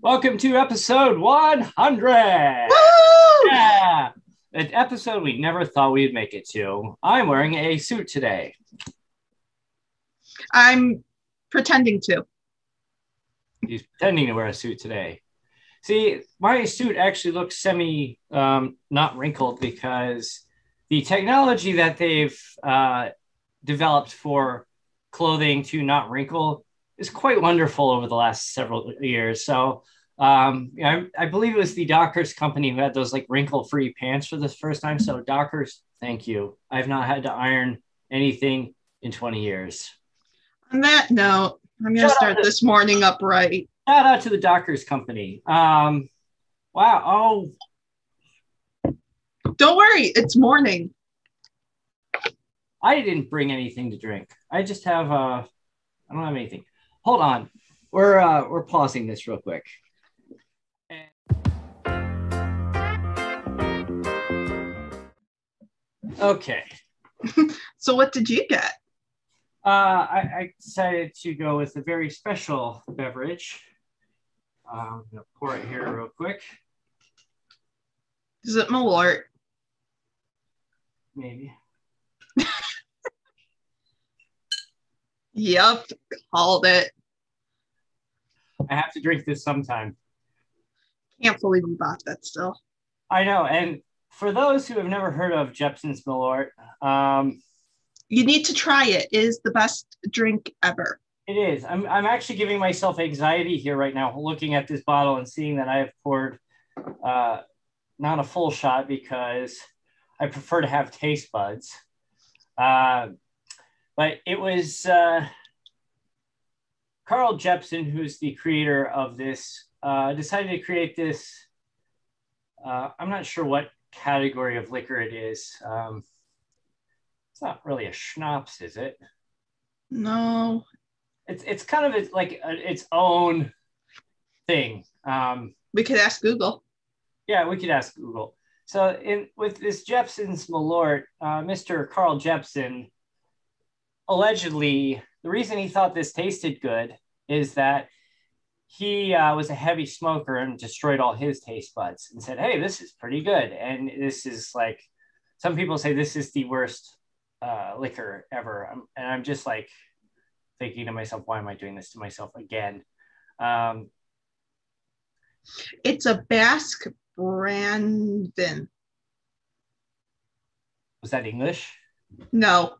Welcome to episode 100. Woo! Yeah, an episode we never thought we'd make it to. I'm wearing a suit today. I'm pretending to. He's pretending to wear a suit today. See, my suit actually looks semi not wrinkled because the technology that they've developed for clothing to not wrinkle is quite wonderful over the last several years. So I believe it was the Dockers company who had those like wrinkle-free pants for the first time. So Dockers, thank you. I've not had to iron anything in 20 years. On that note, I'm going to start this morning upright. Shout out to the Dockers company. Wow. Oh, don't worry. It's morning. I didn't bring anything to drink. I just have I don't have anything. Hold on. We're pausing this real quick. Okay. So what did you get? I decided to go with a very special beverage. I'm going to pour it here real quick. Is it Malört? Maybe. Yep, called it. I have to drink this sometime. Can't believe we bought that still. I know. And for those who have never heard of Jeppson's Malört, you need to try it. It is the best drink ever. It is. I'm actually giving myself anxiety here right now, looking at this bottle and seeing that I have poured not a full shot because I prefer to have taste buds. But it was Carl Jeppson, who's the creator of this, decided to create this. I'm not sure what category of liquor it is. It's not really a schnapps, is it? No. It's kind of like its own thing. We could ask Google. Yeah, we could ask Google. So with this Jeppson's Malört, Mr. Carl Jeppson, allegedly, the reason he thought this tasted good is that he was a heavy smoker and destroyed all his taste buds and said, hey, this is pretty good. And this is like, some people say this is the worst liquor ever. And I'm just like thinking to myself, why am I doing this to myself again? It's a Basque Brandon. Was that English? No.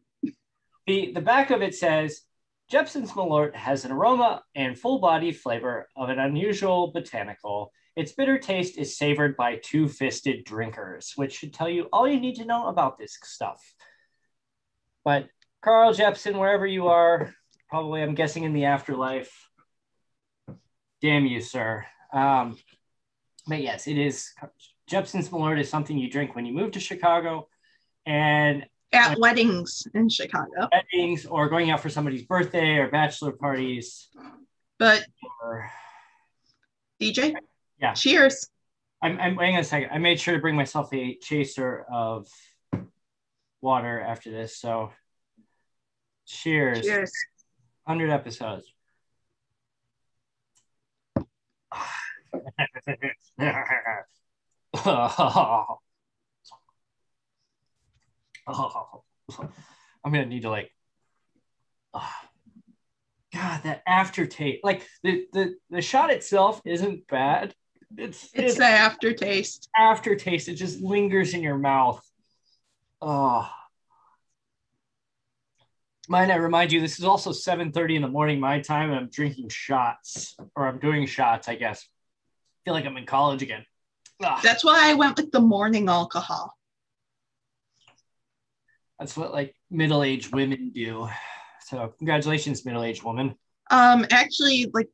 The back of it says, Jeppson's Malört has an aroma and full-bodied flavor of an unusual botanical. Its bitter taste is savored by two-fisted drinkers, which should tell you all you need to know about this stuff. But Carl Jeppson, wherever you are, probably I'm guessing in the afterlife, damn you, sir. But yes, it is. Jeppson's Malört is something you drink when you move to Chicago and at weddings in Chicago. Weddings or going out for somebody's birthday or bachelor parties. But DJ? Yeah. Cheers. I'm waiting a second. I made sure to bring myself a chaser of water after this. So cheers. Cheers. 100 episodes. Oh, I'm gonna need to like, God, that aftertaste. Like the shot itself isn't bad. It's the aftertaste. Aftertaste. It just lingers in your mouth. Oh, mind I remind you, this is also 7:30 in the morning my time, and I'm drinking shots, or I'm doing shots. I guess. I feel like I'm in college again. That's why I went with the morning alcohol. That's what like middle-aged women do. So congratulations, middle-aged woman. Actually, like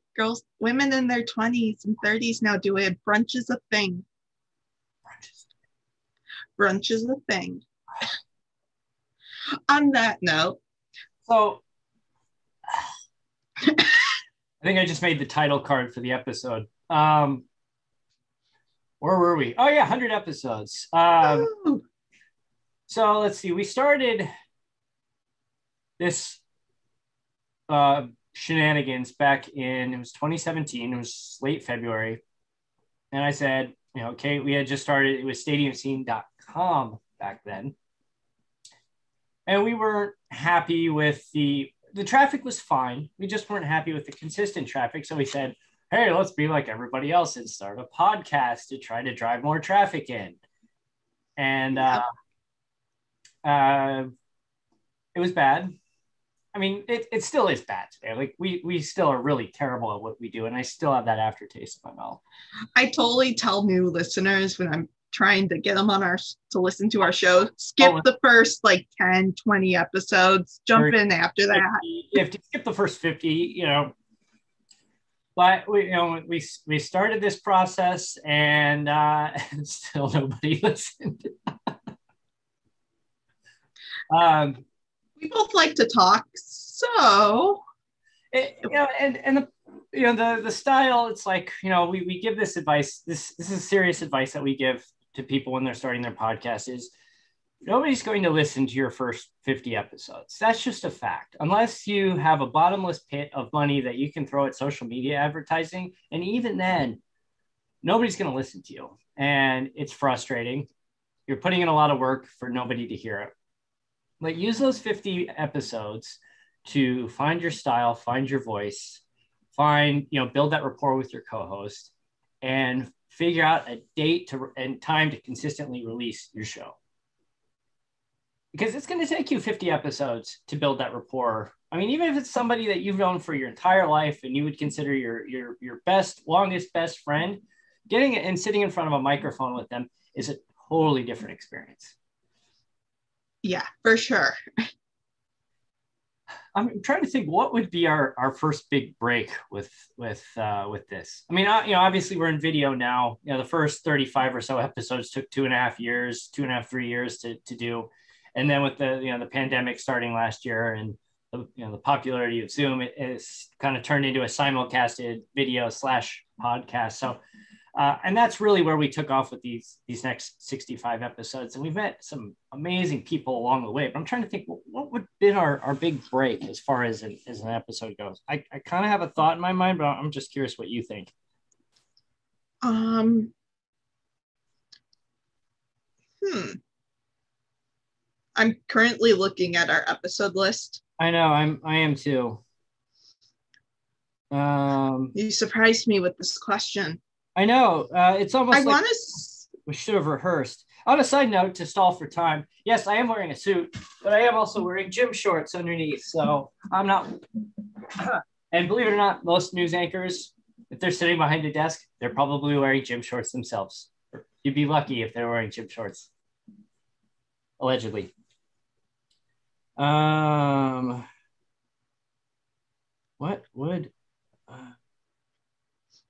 women in their 20s and 30s now do it. Brunch is a thing. Brunch is a thing. On that note. So I think I just made the title card for the episode. Where were we? Oh yeah, 100 episodes. So let's see. We started this shenanigans back in, it was 2017, it was late February. And I said, okay, we had just started, it was stadiumscene.com back then. And we weren't happy with the traffic was fine. We just weren't happy with the consistent traffic. So we said, hey, let's be like everybody else and start a podcast to try to drive more traffic in. And it was bad. I mean, it still is bad today. Like we still are really terrible at what we do. And I still have that aftertaste in my mouth. I totally tell new listeners when I'm trying to get them on to listen to our show, skip the first like 10, 20 episodes, jump in after 50, that. You have to skip the first 50, but we started this process and still nobody listened. We both like to talk, so the style. It's like we give this advice. This is serious advice that we give to people when they're starting their podcast. Is nobody's going to listen to your first 50 episodes. That's just a fact. Unless you have a bottomless pit of money that you can throw at social media advertising, and even then, nobody's going to listen to you, and it's frustrating. You're putting in a lot of work for nobody to hear it. Like, use those 50 episodes to find your style, find your voice, build that rapport with your co-host, and figure out a date and time to consistently release your show. Because it's going to take you 50 episodes to build that rapport. I mean, even if it's somebody that you've known for your entire life and you would consider your longest best friend, getting it and sitting in front of a microphone with them is a totally different experience. Yeah, for sure. I'm trying to think what would be our first big break with this. I mean, obviously we're in video now. The first 35 or so episodes took 2.5, 3 years to do. And then with the pandemic starting last year and the popularity of Zoom, it's kind of turned into a simulcasted video / podcast. So, and that's really where we took off with these next 65 episodes. And we've met some amazing people along the way. But I'm trying to think what would have been our big break as far as an episode goes. I kind of have a thought in my mind, but I'm just curious what you think. I'm currently looking at our episode list. I know, I am too. You surprised me with this question. I know. It's almost we should have rehearsed. On a side note, to stall for time, yes, I am wearing a suit, but I am also wearing gym shorts underneath. So I'm not. And believe it or not, most news anchors, if they're sitting behind a desk, they're probably wearing gym shorts themselves. You'd be lucky if they're wearing gym shorts. Allegedly. What would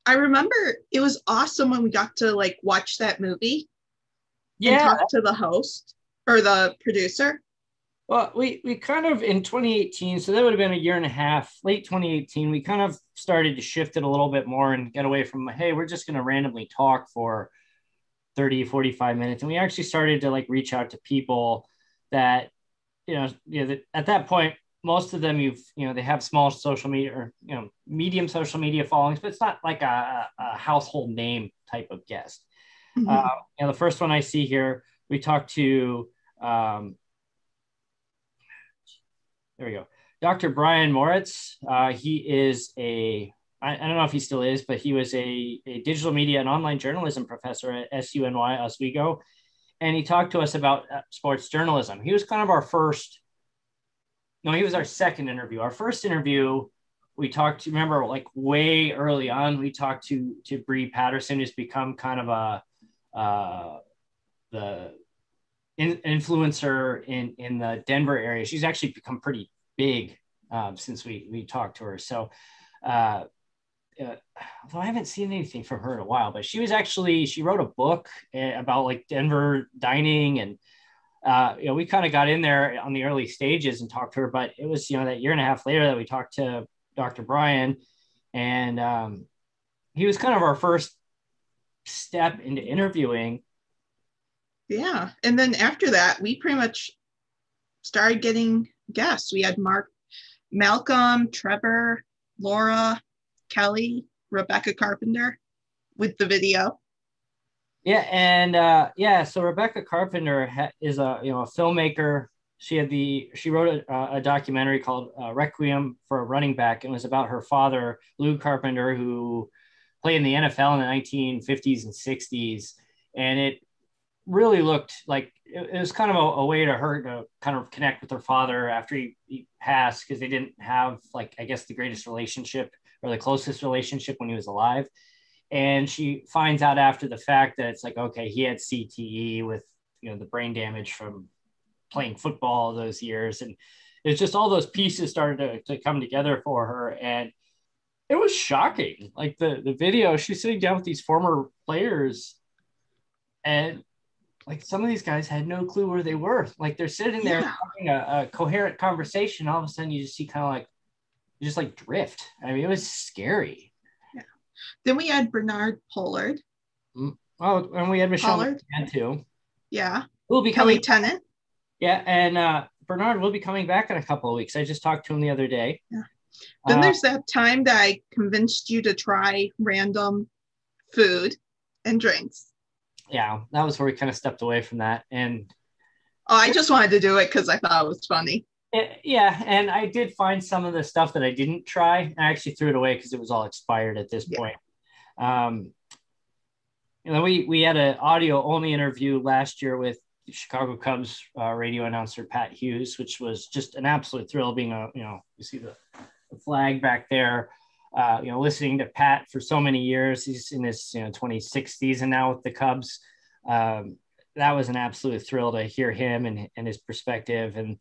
I remember it was awesome when we got to like watch that movie and talk to the host or the producer. Well, we kind of in 2018, so that would have been a year and a half, late 2018, we kind of started to shift it a little bit more and get away from, hey, we're just going to randomly talk for 30, 45 minutes. And we actually started to like reach out to people that, at that point, most of them they have small social media or, medium social media followings, but it's not like a household name type of guest. Mm-hmm. The first one I see here, we talked to, there we go. Dr. Brian Moritz. He is I don't know if he still is, but he was a digital media and online journalism professor at SUNY Oswego. And he talked to us about sports journalism. He was kind of he was our second interview. Our first interview, we talked to, remember, like way early on, we talked to Bree Patterson, who's become kind of the influencer in the Denver area. She's actually become pretty big since we talked to her. So although I haven't seen anything from her in a while, but she wrote a book about like Denver dining, and we kind of got in there on the early stages and talked to her, but it was, that year and a half later that we talked to Dr. Brian, and he was kind of our first step into interviewing. Yeah. And then after that, we pretty much started getting guests. We had Malcolm, Trevor, Laura Kelly, Rebecca Carpenter with the video. Yeah, and so Rebecca Carpenter is a filmmaker. She wrote a documentary called Requiem for a Running Back. It was about her father, Lou Carpenter, who played in the NFL in the 1950s and 60s, and it really looked like it was kind of a way to her to kind of connect with her father after he passed, because they didn't have, like, I guess, the greatest relationship or the closest relationship when he was alive. And she finds out after the fact that it's like, okay, he had CTE with, the brain damage from playing football those years. And it's just all those pieces started to come together for her. And it was shocking. Like the video, she's sitting down with these former players, and like some of these guys had no clue where they were. Like they're sitting there having a coherent conversation. All of a sudden you just see kind of like, you just like drift. I mean, it was scary. Yeah. Then we had Bernard Pollard. Oh, and we had Michelle McMahon too. Yeah. We'll be Kelly Tennant. Yeah, and Bernard will be coming back in a couple of weeks. I just talked to him the other day. Yeah. Then there's that time that I convinced you to try random food and drinks. Yeah, that was where we kind of stepped away from that. And I just wanted to do it because I thought it was funny. Yeah, and I did find some of the stuff that I didn't try. I actually threw it away because it was all expired at this point. We had an audio only interview last year with the Chicago Cubs radio announcer Pat Hughes, which was just an absolute thrill. Being you see the flag back there. Listening to Pat for so many years. He's in his 26th season now with the Cubs. That was an absolute thrill to hear him and his perspective. And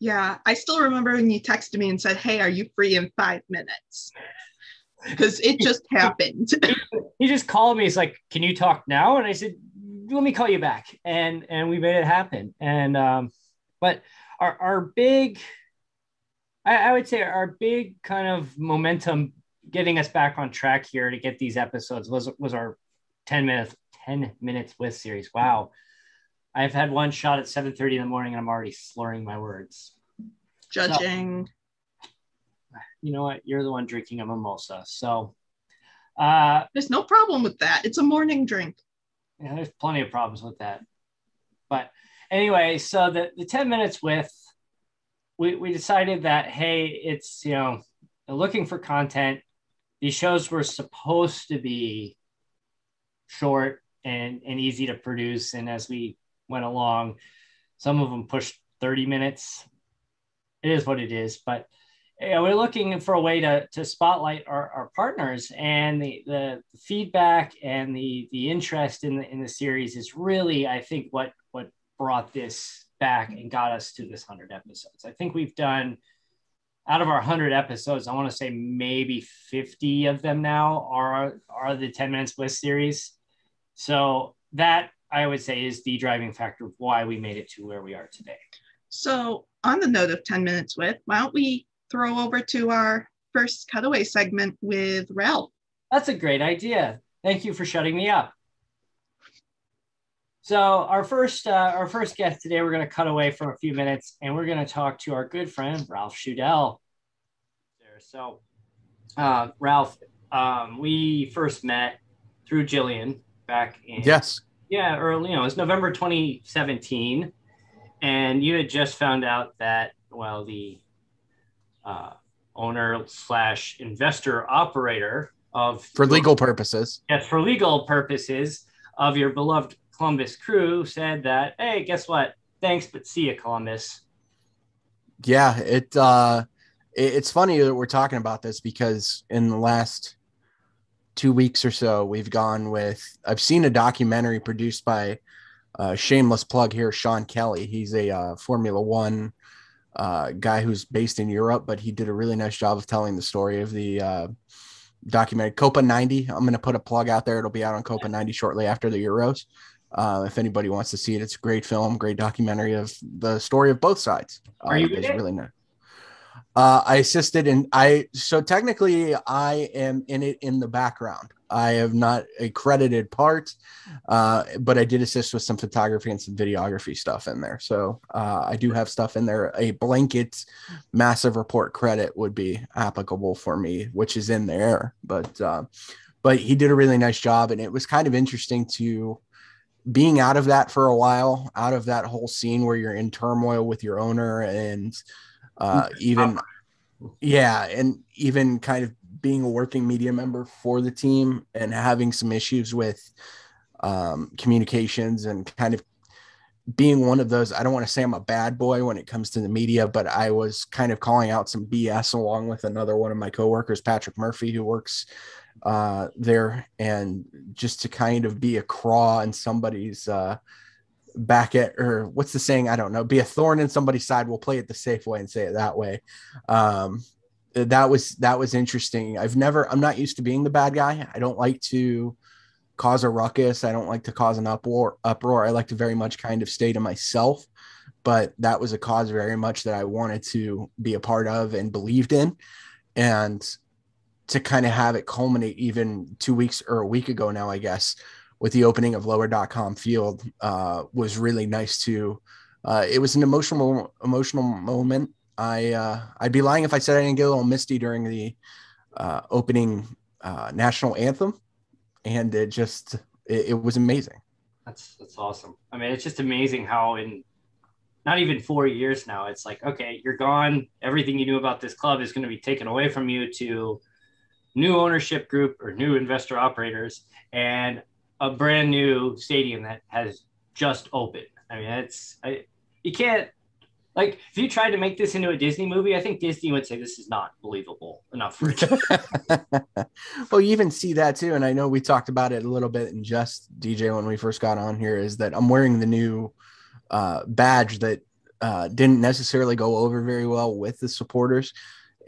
yeah, I still remember when you texted me and said, "Hey, are you free in 5 minutes?" Because it just happened. He just called me. He's like, "Can you talk now?" And I said, "Let me call you back." And we made it happen. And but our big, I would say our big kind of momentum getting us back on track here to get these episodes was our 10 minutes with series. Wow. I've had one shot at 7:30 in the morning and I'm already slurring my words. Judging. So, you know what? You're the one drinking a mimosa. So there's no problem with that. It's a morning drink. Yeah, there's plenty of problems with that. But anyway, so the 10 minutes with, we decided that, hey, it's, looking for content. These shows were supposed to be short and easy to produce. And as we went along, some of them pushed 30 minutes. It is what it is. But we're looking for a way to spotlight our partners, and the feedback and the interest in the series is really, I think, what brought this back and got us to this 100 episodes. I think we've done, out of our 100 episodes, I want to say maybe 50 of them now are the 10 Minutes Bliss series. So that, I would say, is the driving factor of why we made it to where we are today. So on the note of 10 Minutes With, why don't we throw over to our first cutaway segment with Ralph? That's a great idea. Thank you for shutting me up. So our first guest today, we're going to cut away for a few minutes, and we're going to talk to our good friend Ralph Schudel. So Ralph, we first met through Jillian back in early, it was November 2017, and you had just found out that the owner / investor operator of for legal purposes of your beloved Columbus Crew said that, hey, guess what? Thanks, but see ya, Columbus. Yeah, it's funny that we're talking about this because in the last 2 weeks or so, I've seen a documentary produced by shameless plug here, Sean Kelly. He's a Formula One guy who's based in Europe, but he did a really nice job of telling the story of the documentary Copa 90. I'm going to put a plug out there. It'll be out on Copa 90 shortly after the Euros. If anybody wants to see it, it's a great film, great documentary of the story of both sides. Are you in it? Really nice. I assisted so technically I am in it in the background. I have not a credited part, but I did assist with some photography and some videography stuff in there. So I do have stuff in there. A blanket massive report credit would be applicable for me, which is in there. But he did a really nice job, and it was kind of interesting to being out of that for a while, out of that whole scene where you're in turmoil with your owner and even kind of being a working media member for the team and having some issues with communications and kind of being one of those. I don't want to say I'm a bad boy when it comes to the media, but I was kind of calling out some BS along with another one of my coworkers, Patrick Murphy, who works there, and just to kind of be a craw in somebody's back at, or what's the saying? I don't know, be a thorn in somebody's side. We'll play it the safe way and say it that way. That was interesting. I'm not used to being the bad guy. I don't like to cause a ruckus. I don't like to cause an uproar. I like to very much kind of stay to myself, but that was a cause very much that I wanted to be a part of and believed in. And to kind of have it culminate even 2 weeks or a week ago now, I guess, with the opening of lower.com field was really nice too. It was an emotional moment. I'd be lying if I said I didn't get a little misty during the opening national anthem, and it was amazing. That's awesome. I mean, it's just amazing how in not even 4 years now, it's like, okay, you're gone. Everything you knew about this club is going to be taken away from you to new ownership group or new investor operators and a brand new stadium that has just opened. I mean, you can't, like, if you tried to make this into a Disney movie, I think Disney would say this is not believable enough for it. Well, you even see that too. And I know we talked about it a little bit in just DJ when we first got on here, is that I'm wearing the new badge that didn't necessarily go over very well with the supporters,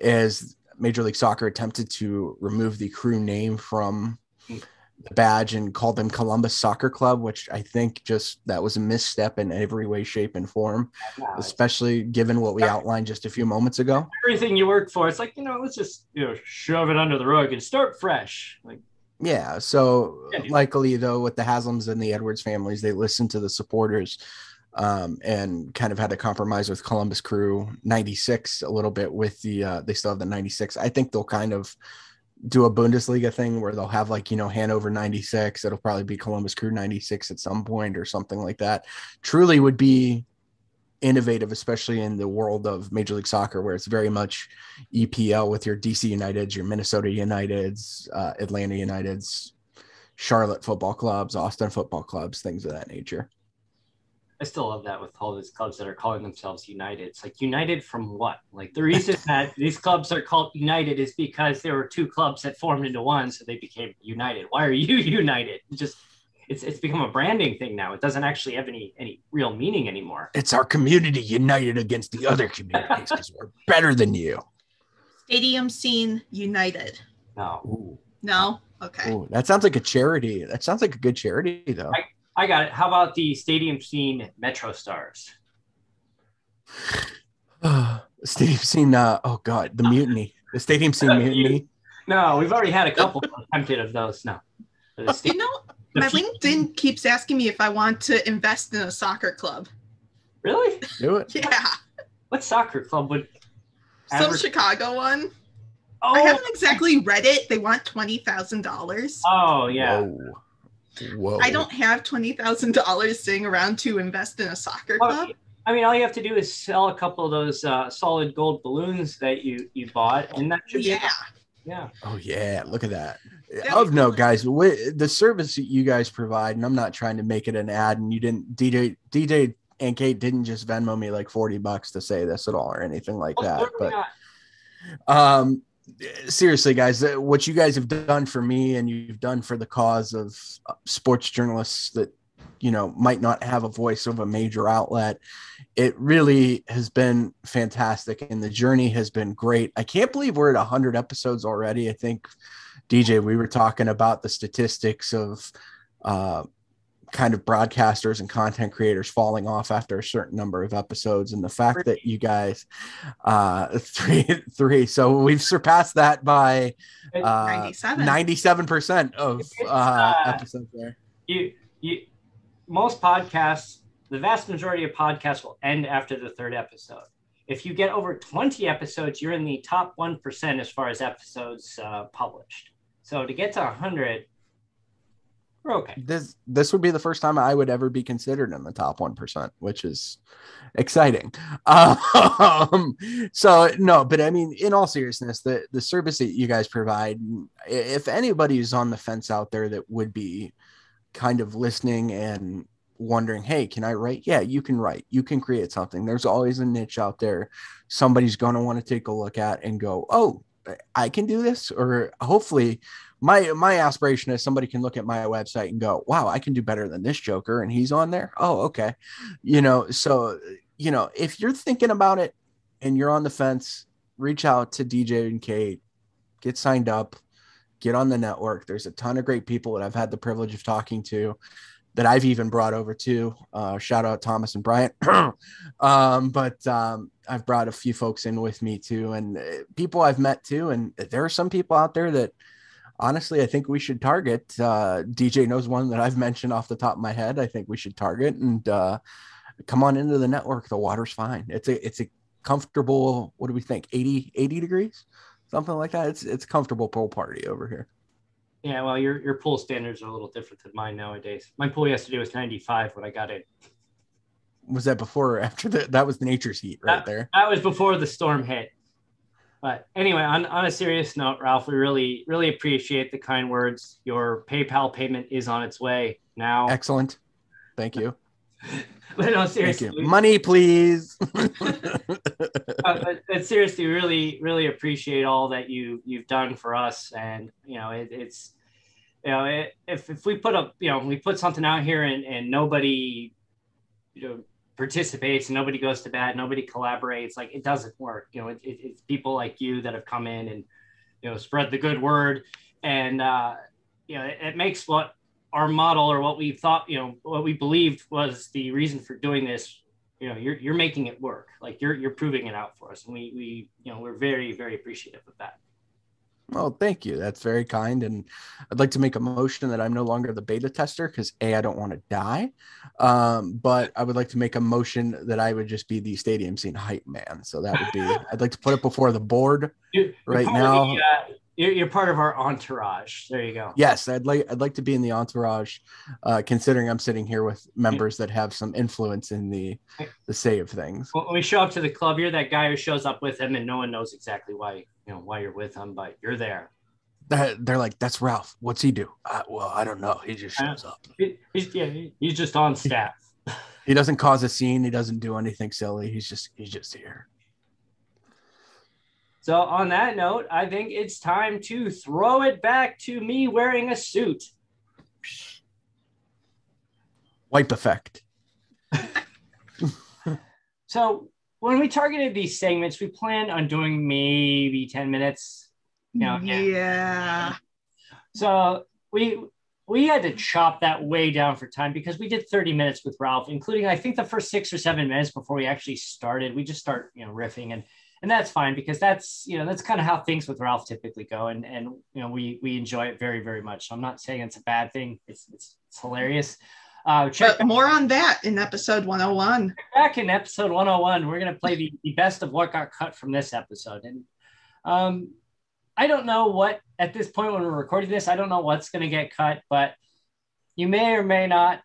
as Major League Soccer attempted to remove the crew name from the badge and called them Columbus Soccer Club, which I think that was a misstep in every way, shape, and form, especially given what we outlined just a few moments ago. Everything you work for, it's like, let's just shove it under the rug and start fresh. Like, yeah. So likely though, with the Haslams and the Edwards families, they listened to the supporters and kind of had to compromise with Columbus Crew 96 a little bit with they still have the 96. I think they'll kind of do a Bundesliga thing where they'll have Hanover 96. It'll probably be Columbus Crew 96 at some point or something like that. Truly would be innovative, especially in the world of Major League Soccer, where it's very much EPL with your DC Uniteds, your Minnesota Uniteds, Atlanta Uniteds, Charlotte football clubs, Austin football clubs, things of that nature. I still love that with all these clubs that are calling themselves United. It's like, United from what? Like, the reason that these clubs are called United is because there were two clubs that formed into one, so they became United. Why are you United? It's become a branding thing now. It doesn't actually have any real meaning anymore. It's our community united against the other communities because we're better than you. Stadium Scene United. No. Ooh. No? Okay. Ooh, that sounds like a charity. That sounds like a good charity, though. I got it. How about the Stadium Scene Metro Stars? Stadium Scene, oh God, the Mutiny. The Stadium Scene Mutiny. No, we've already had a couple attempted of those. No. My LinkedIn keeps asking me if I want to invest in a soccer club. Really? Do it. Yeah. What soccer club would? Some Chicago one. Oh. I haven't exactly read it. They want $20,000. Oh, yeah. Whoa. I don't have $20,000 sitting around to invest in a soccer club. I mean, all you have to do is sell a couple of those solid gold balloons that you bought, and that should be yeah. Oh yeah, look at that. Of note, guys, the service that you guys provide, and I'm not trying to make it an ad, and you didn't DJ and Kate didn't just Venmo me like $40 to say this at all or anything like that. But seriously, guys, what you guys have done for me and you've done for the cause of sports journalists that might not have a voice of a major outlet, it really has been fantastic, and the journey has been great. I can't believe we're at 100 episodes already. I think, DJ, we were talking about the statistics of kind of broadcasters and content creators falling off after a certain number of episodes, and the fact that you guys three, so we've surpassed that by 97% of episodes there. You most podcasts, the vast majority of podcasts will end after the 3rd episode. If you get over 20 episodes, you're in the top 1% as far as episodes published. So to get to 100, we're okay. This would be the first time I would ever be considered in the top 1%, which is exciting. So no, but I mean, in all seriousness, the service that you guys provide, if anybody is on the fence out there that would be kind of listening and wondering, hey, can I write? Yeah, you can write. You can create something. There's always a niche out there somebody's going to want to take a look at and go, oh, I can do this. Or hopefully my aspiration is somebody can look at my website and go, wow, I can do better than this Joker, and he's on there. Oh, okay. So if you're thinking about it and you're on the fence, reach out to DJ and Kate, get signed up, get on the network. There's a ton of great people that I've had the privilege of talking to, that I've even brought over to. Shout out Thomas and Bryant. But I've brought a few folks in with me too, and people I've met too. And there are some people out there that honestly, I think we should target. DJ knows one that I've mentioned off the top of my head. I think we should target and come on into the network. The water's fine. It's a comfortable, what do we think? 80 degrees, something like that. It's a comfortable pool party over here. Yeah, well, your pool standards are a little different than mine nowadays. My pool yesterday was 95 when I got in. Was that before or after that was the nature's heat there? That was before the storm hit. But anyway, on a serious note, Ralph, we really, really appreciate the kind words. Your PayPal payment is on its way now. Excellent. Thank you. But no, seriously. Money, please. But seriously, really, really appreciate all that you've done for us. And, it's, if we put up, we put something out here and nobody, participates and nobody goes to bat, nobody collaborates, like it doesn't work. It's people like you that have come in and, spread the good word. And, it makes what our model or what we thought, what we believed was the reason for doing this, you're making it work. Like you're proving it out for us. And we're very, very appreciative of that. Well, thank you. That's very kind. And I'd like to make a motion that I'm no longer the beta tester because I don't want to die. But I would like to make a motion that I would just be the stadium scene hype man. So that would be, I'd like to put it before the board right now. You're part of our entourage. There you go. Yes, I'd like to be in the entourage, considering I'm sitting here with members that have some influence in the say of things. When we show up to the club, you're that guy who shows up with him, and no one knows exactly why you're with him, but you're there. They're like, "That's Ralph. What's he do?" Well, I don't know. He just shows up. He's just on staff. He doesn't cause a scene. He doesn't do anything silly. He's just here. So on that note, I think it's time to throw it back to me wearing a suit. Wipe effect. So when we targeted these segments, we planned on doing maybe 10 minutes. Yeah. So we had to chop that way down for time because we did 30 minutes with Ralph, including I think the first 6 or 7 minutes before we actually started. We just start riffing and that's fine because that's kind of how things with Ralph typically go. And we enjoy it very, very much. So I'm not saying it's a bad thing. It's hilarious. But more on that in episode 101. Back in episode 101, we're going to play the best of what got cut from this episode. And I don't know what, at this point when we're recording this, I don't know what's going to get cut, but you may or may not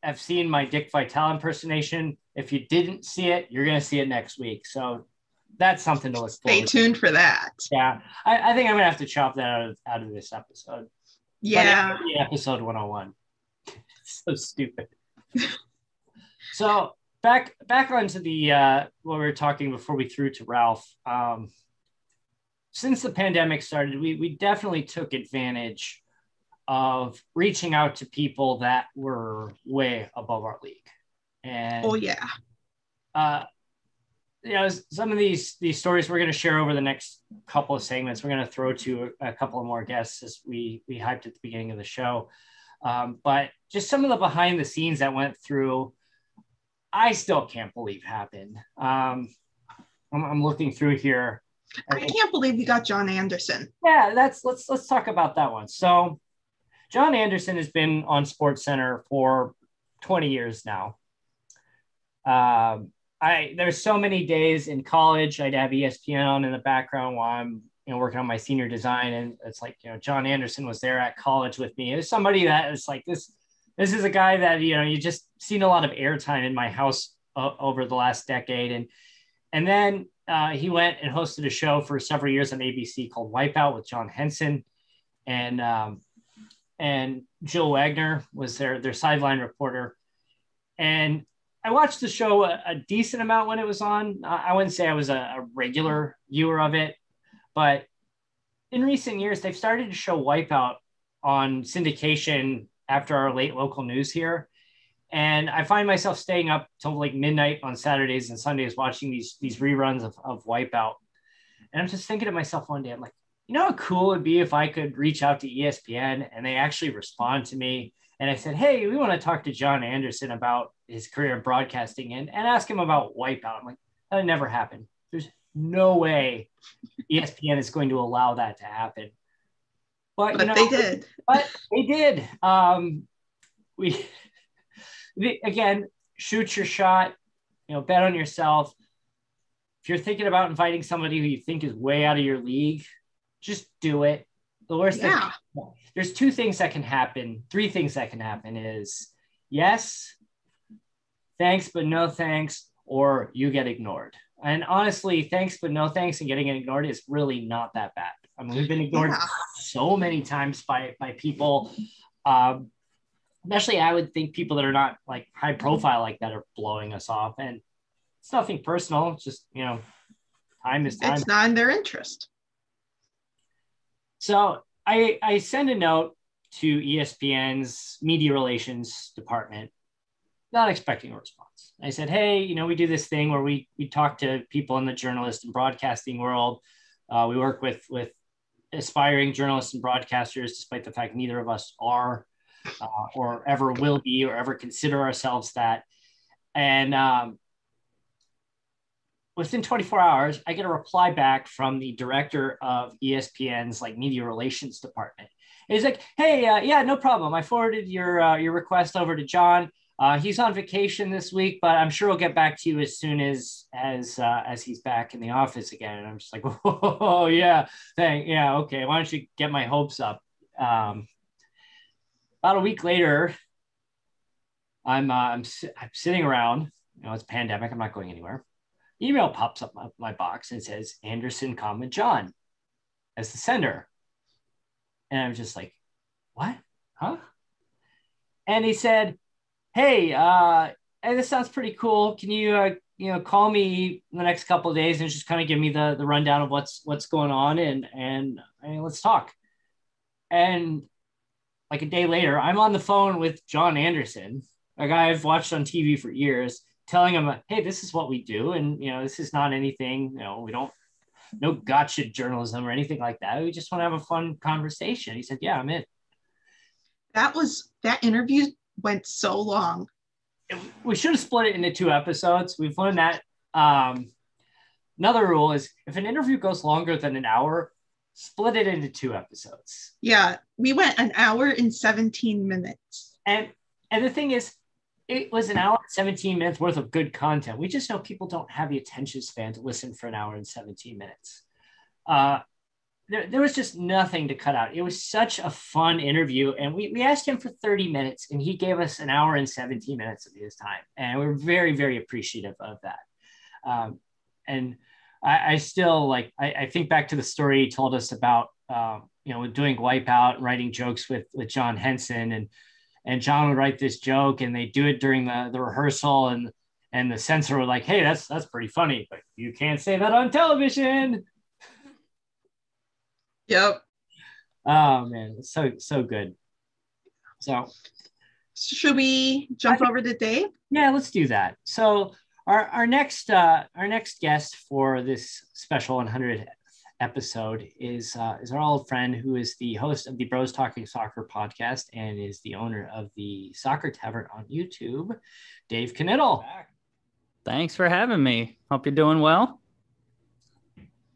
have seen my Dick Vitale impersonation. If you didn't see it, you're going to see it next week. So that's something to look forward to. Stay tuned for that. Yeah. I think I'm going to have to chop that out of this episode. Yeah. Episode 101. So stupid. So back onto the what we were talking before we threw to Ralph. Since the pandemic started, we definitely took advantage of reaching out to people that were way above our league. And some of these stories we're going to share over the next couple of segments. We're going to throw to a couple of more guests as we hyped at the beginning of the show. But just some of the behind the scenes that went through, I still can't believe happened. I'm looking through here. I can't believe we got John Anderson. Yeah, let's talk about that one. So John Anderson has been on SportsCenter for 20 years now. There's so many days in college I'd have ESPN on in the background while I'm working on my senior design, and it's like John Anderson was there at college with me. It was somebody that is like this is a guy that you just seen a lot of airtime in my house over the last decade, and then he went and hosted a show for several years on ABC called Wipeout with John Henson, and Jill Wagner was their sideline reporter. And I watched the show a decent amount when it was on. I wouldn't say I was a regular viewer of it, but in recent years, they've started to show Wipeout on syndication after our late local news here. And I find myself staying up till like midnight on Saturdays and Sundays watching these reruns of Wipeout. And I'm just thinking to myself one day, I'm like, how cool it would be if I could reach out to ESPN and they actually respond to me. And I said, hey, we want to talk to John Anderson about his career in broadcasting and ask him about Wipeout. I'm like, that would never happen. There's no way ESPN is going to allow that to happen. But they did. But they did. Again, shoot your shot, bet on yourself. If you're thinking about inviting somebody who you think is way out of your league, just do it. The worst thing, there's three things that can happen is yes, thanks, but no thanks, or you get ignored. And honestly, thanks, but no thanks and getting ignored is really not that bad. I mean, we've been ignored so many times by people. Especially, I would think people that are not like high profile like that are blowing us off. And it's nothing personal. It's just, time is time. It's not in their interest. So I send a note to ESPN's media relations department, not expecting a response. I said, hey, we do this thing where we talk to people in the journalist and broadcasting world. We work with aspiring journalists and broadcasters, despite the fact neither of us are. Or ever will be, or ever consider ourselves that. And within 24 hours, I get a reply back from the director of ESPN's media relations department. And he's like, hey, yeah, no problem. I forwarded your request over to John. He's on vacation this week, but I'm sure he'll get back to you as soon as he's back in the office again. And I'm just like, oh yeah, yeah, okay. Why don't you get my hopes up? About a week later, I'm sitting around. It's a pandemic. I'm not going anywhere. Email pops up my box and says Anderson, John as the sender. And I'm just like, what? Huh? And he said, hey, this sounds pretty cool. Can you call me in the next couple of days and just kind of give me the rundown of what's going on and let's talk. And like a day later, I'm on the phone with John Anderson, a guy I've watched on TV for years, telling him, hey, this is what we do. And, this is not anything, we don't, no gotcha journalism or anything like that. We just want to have a fun conversation. He said, yeah, I'm in. That interview went so long. We should have split it into 2 episodes. We've learned that. Another rule is if an interview goes longer than an hour, split it into 2 episodes. Yeah, we went an hour and 17 minutes. And the thing is, it was an hour and 17 minutes worth of good content. We just know people don't have the attention span to listen for an hour and 17 minutes. There was just nothing to cut out. It was such a fun interview. And we asked him for 30 minutes and he gave us an hour and 17 minutes of his time. And we're very, very appreciative of that. And I still I think back to the story he told us about, doing Wipeout, writing jokes with John Henson, and John would write this joke and they do it during the rehearsal and the censor were like, hey, that's pretty funny, but you can't say that on television. Yep. Oh man, it's so good. So should we jump over to Dave? Yeah, let's do that. So our next guest for this special 100th episode is our old friend who is the host of the Bros Talking Soccer podcast and is the owner of the Soccer Tavern on YouTube, Dave Knittel. Thanks for having me. Hope you're doing well.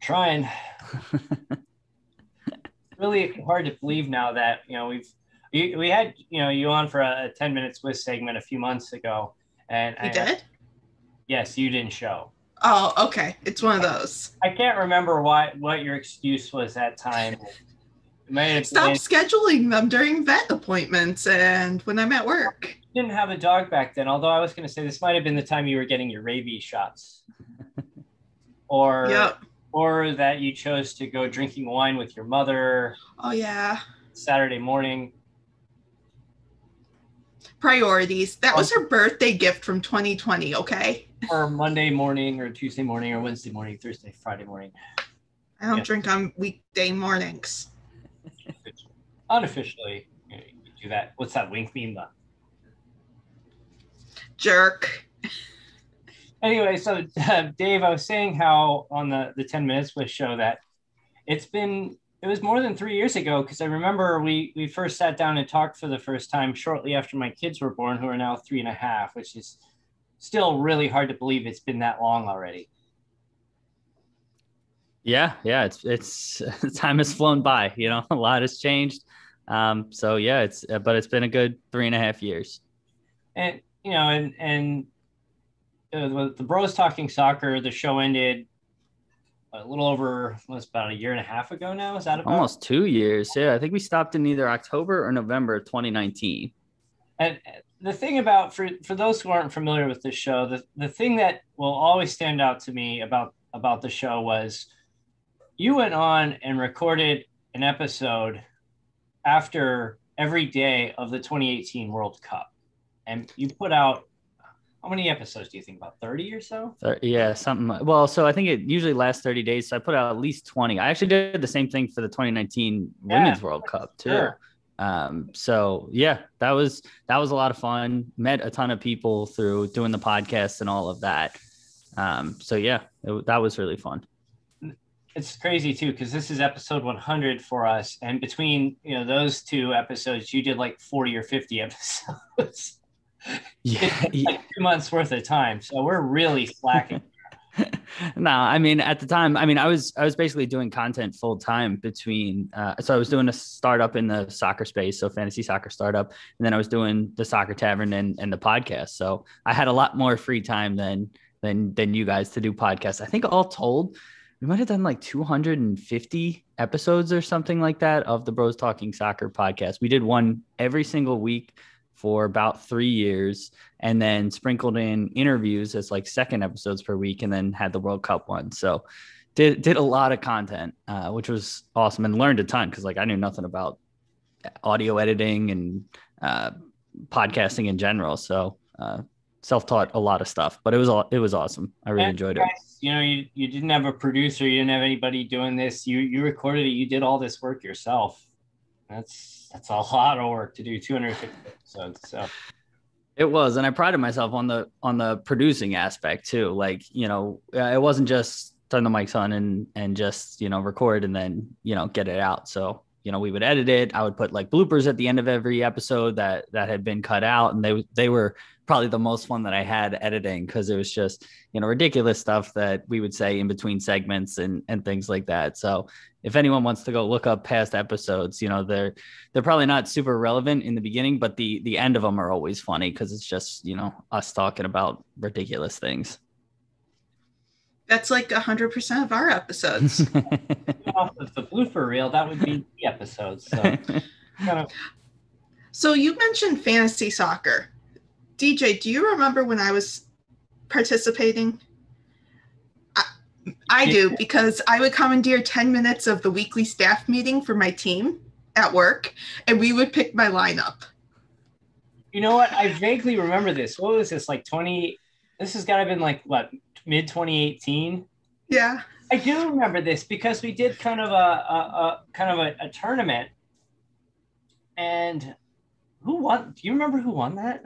Trying. Really hard to believe now that we had you on for a 10-minute Swiss segment a few months ago, and You did? Yes, you didn't show. Oh, okay. It's one of those. I can't remember what your excuse was that time. Stop scheduling them during vet appointments and when I'm at work. Didn't have a dog back then, although I was going to say this might have been the time you were getting your rabies shots. Or that you chose to go drinking wine with your mother. Oh, yeah. Saturday morning. Priorities. That was her birthday gift from 2020, okay? Or Monday morning or Tuesday morning or Wednesday morning, Thursday, Friday morning. I don't drink on weekday mornings. Unofficially, you do that. What's that wink mean? The jerk. Anyway, so Dave, I was saying how on the 10 Minutes with show that it was more than 3 years ago, because I remember we first sat down and talked for the first time shortly after my kids were born, who are now 3.5, which is still really hard to believe it's been that long already. Yeah, it's time has flown by. A lot has changed. So yeah, but it's been a good 3.5 years. And the Bros Talking Soccer, the show ended a little over, about 1.5 years ago now. Is that about? Almost 2 years. Yeah, I think we stopped in either October or November 2019. And the thing about, for those who aren't familiar with this show, the thing that will always stand out to me about the show was you went on and recorded an episode after every day of the 2018 World Cup. And you put out, how many episodes do you think? About 30 or so? Yeah, something. Well, so I think it usually lasts 30 days. So I put out at least 20. I actually did the same thing for the 2019 Women's World Cup too. Sure. So yeah, that was a lot of fun. Met a ton of people through doing the podcast and all of that. So yeah, that was really fun. It's crazy too, because this is episode 100 for us. And between, those two episodes, you did like 40 or 50 episodes. Yeah, it's like 2 months worth of time. So we're really slacking. No, I mean, at the time, I was basically doing content full time between, so I was doing a startup in the soccer space, so fantasy soccer startup. And then I was doing the Soccer Tavern and the podcast. So I had a lot more free time than you guys to do podcasts. I think all told, we might have done like 250 episodes or something like that of the Bros Talking Soccer podcast. We did one every single week for about 3 years, and then sprinkled in interviews as like second episodes per week, and then had the World Cup one. So did a lot of content, which was awesome, and learned a ton, because like I knew nothing about audio editing and podcasting in general. So self-taught a lot of stuff, but it was awesome. I really enjoyed it. You didn't have a producer, you didn't have anybody doing this. You recorded it, you did all this work yourself. That's a lot of work to do 250 episodes. So it was, and I prided myself on the producing aspect too. Like, it wasn't just turn the mics on and just, record and then, get it out. So, we would edit it. I would put like bloopers at the end of every episode that had been cut out. And they were probably the most fun that I had editing, because it was just, ridiculous stuff that we would say in between segments and things like that. So if anyone wants to go look up past episodes, they're probably not super relevant in the beginning, but the end of them are always funny, because it's just, us talking about ridiculous things. That's like 100% of our episodes. Off of the blooper reel, that would be the episodes. So you mentioned fantasy soccer. DJ, do you remember when I was participating? I do, because I would commandeer 10 minutes of the weekly staff meeting for my team at work, and we would pick my lineup. You know what? I vaguely remember this. What was this, like 20? This has got to have been like, what, mid 2018? Yeah. I do remember this, because we did kind of a tournament. And who won? Do you remember who won that?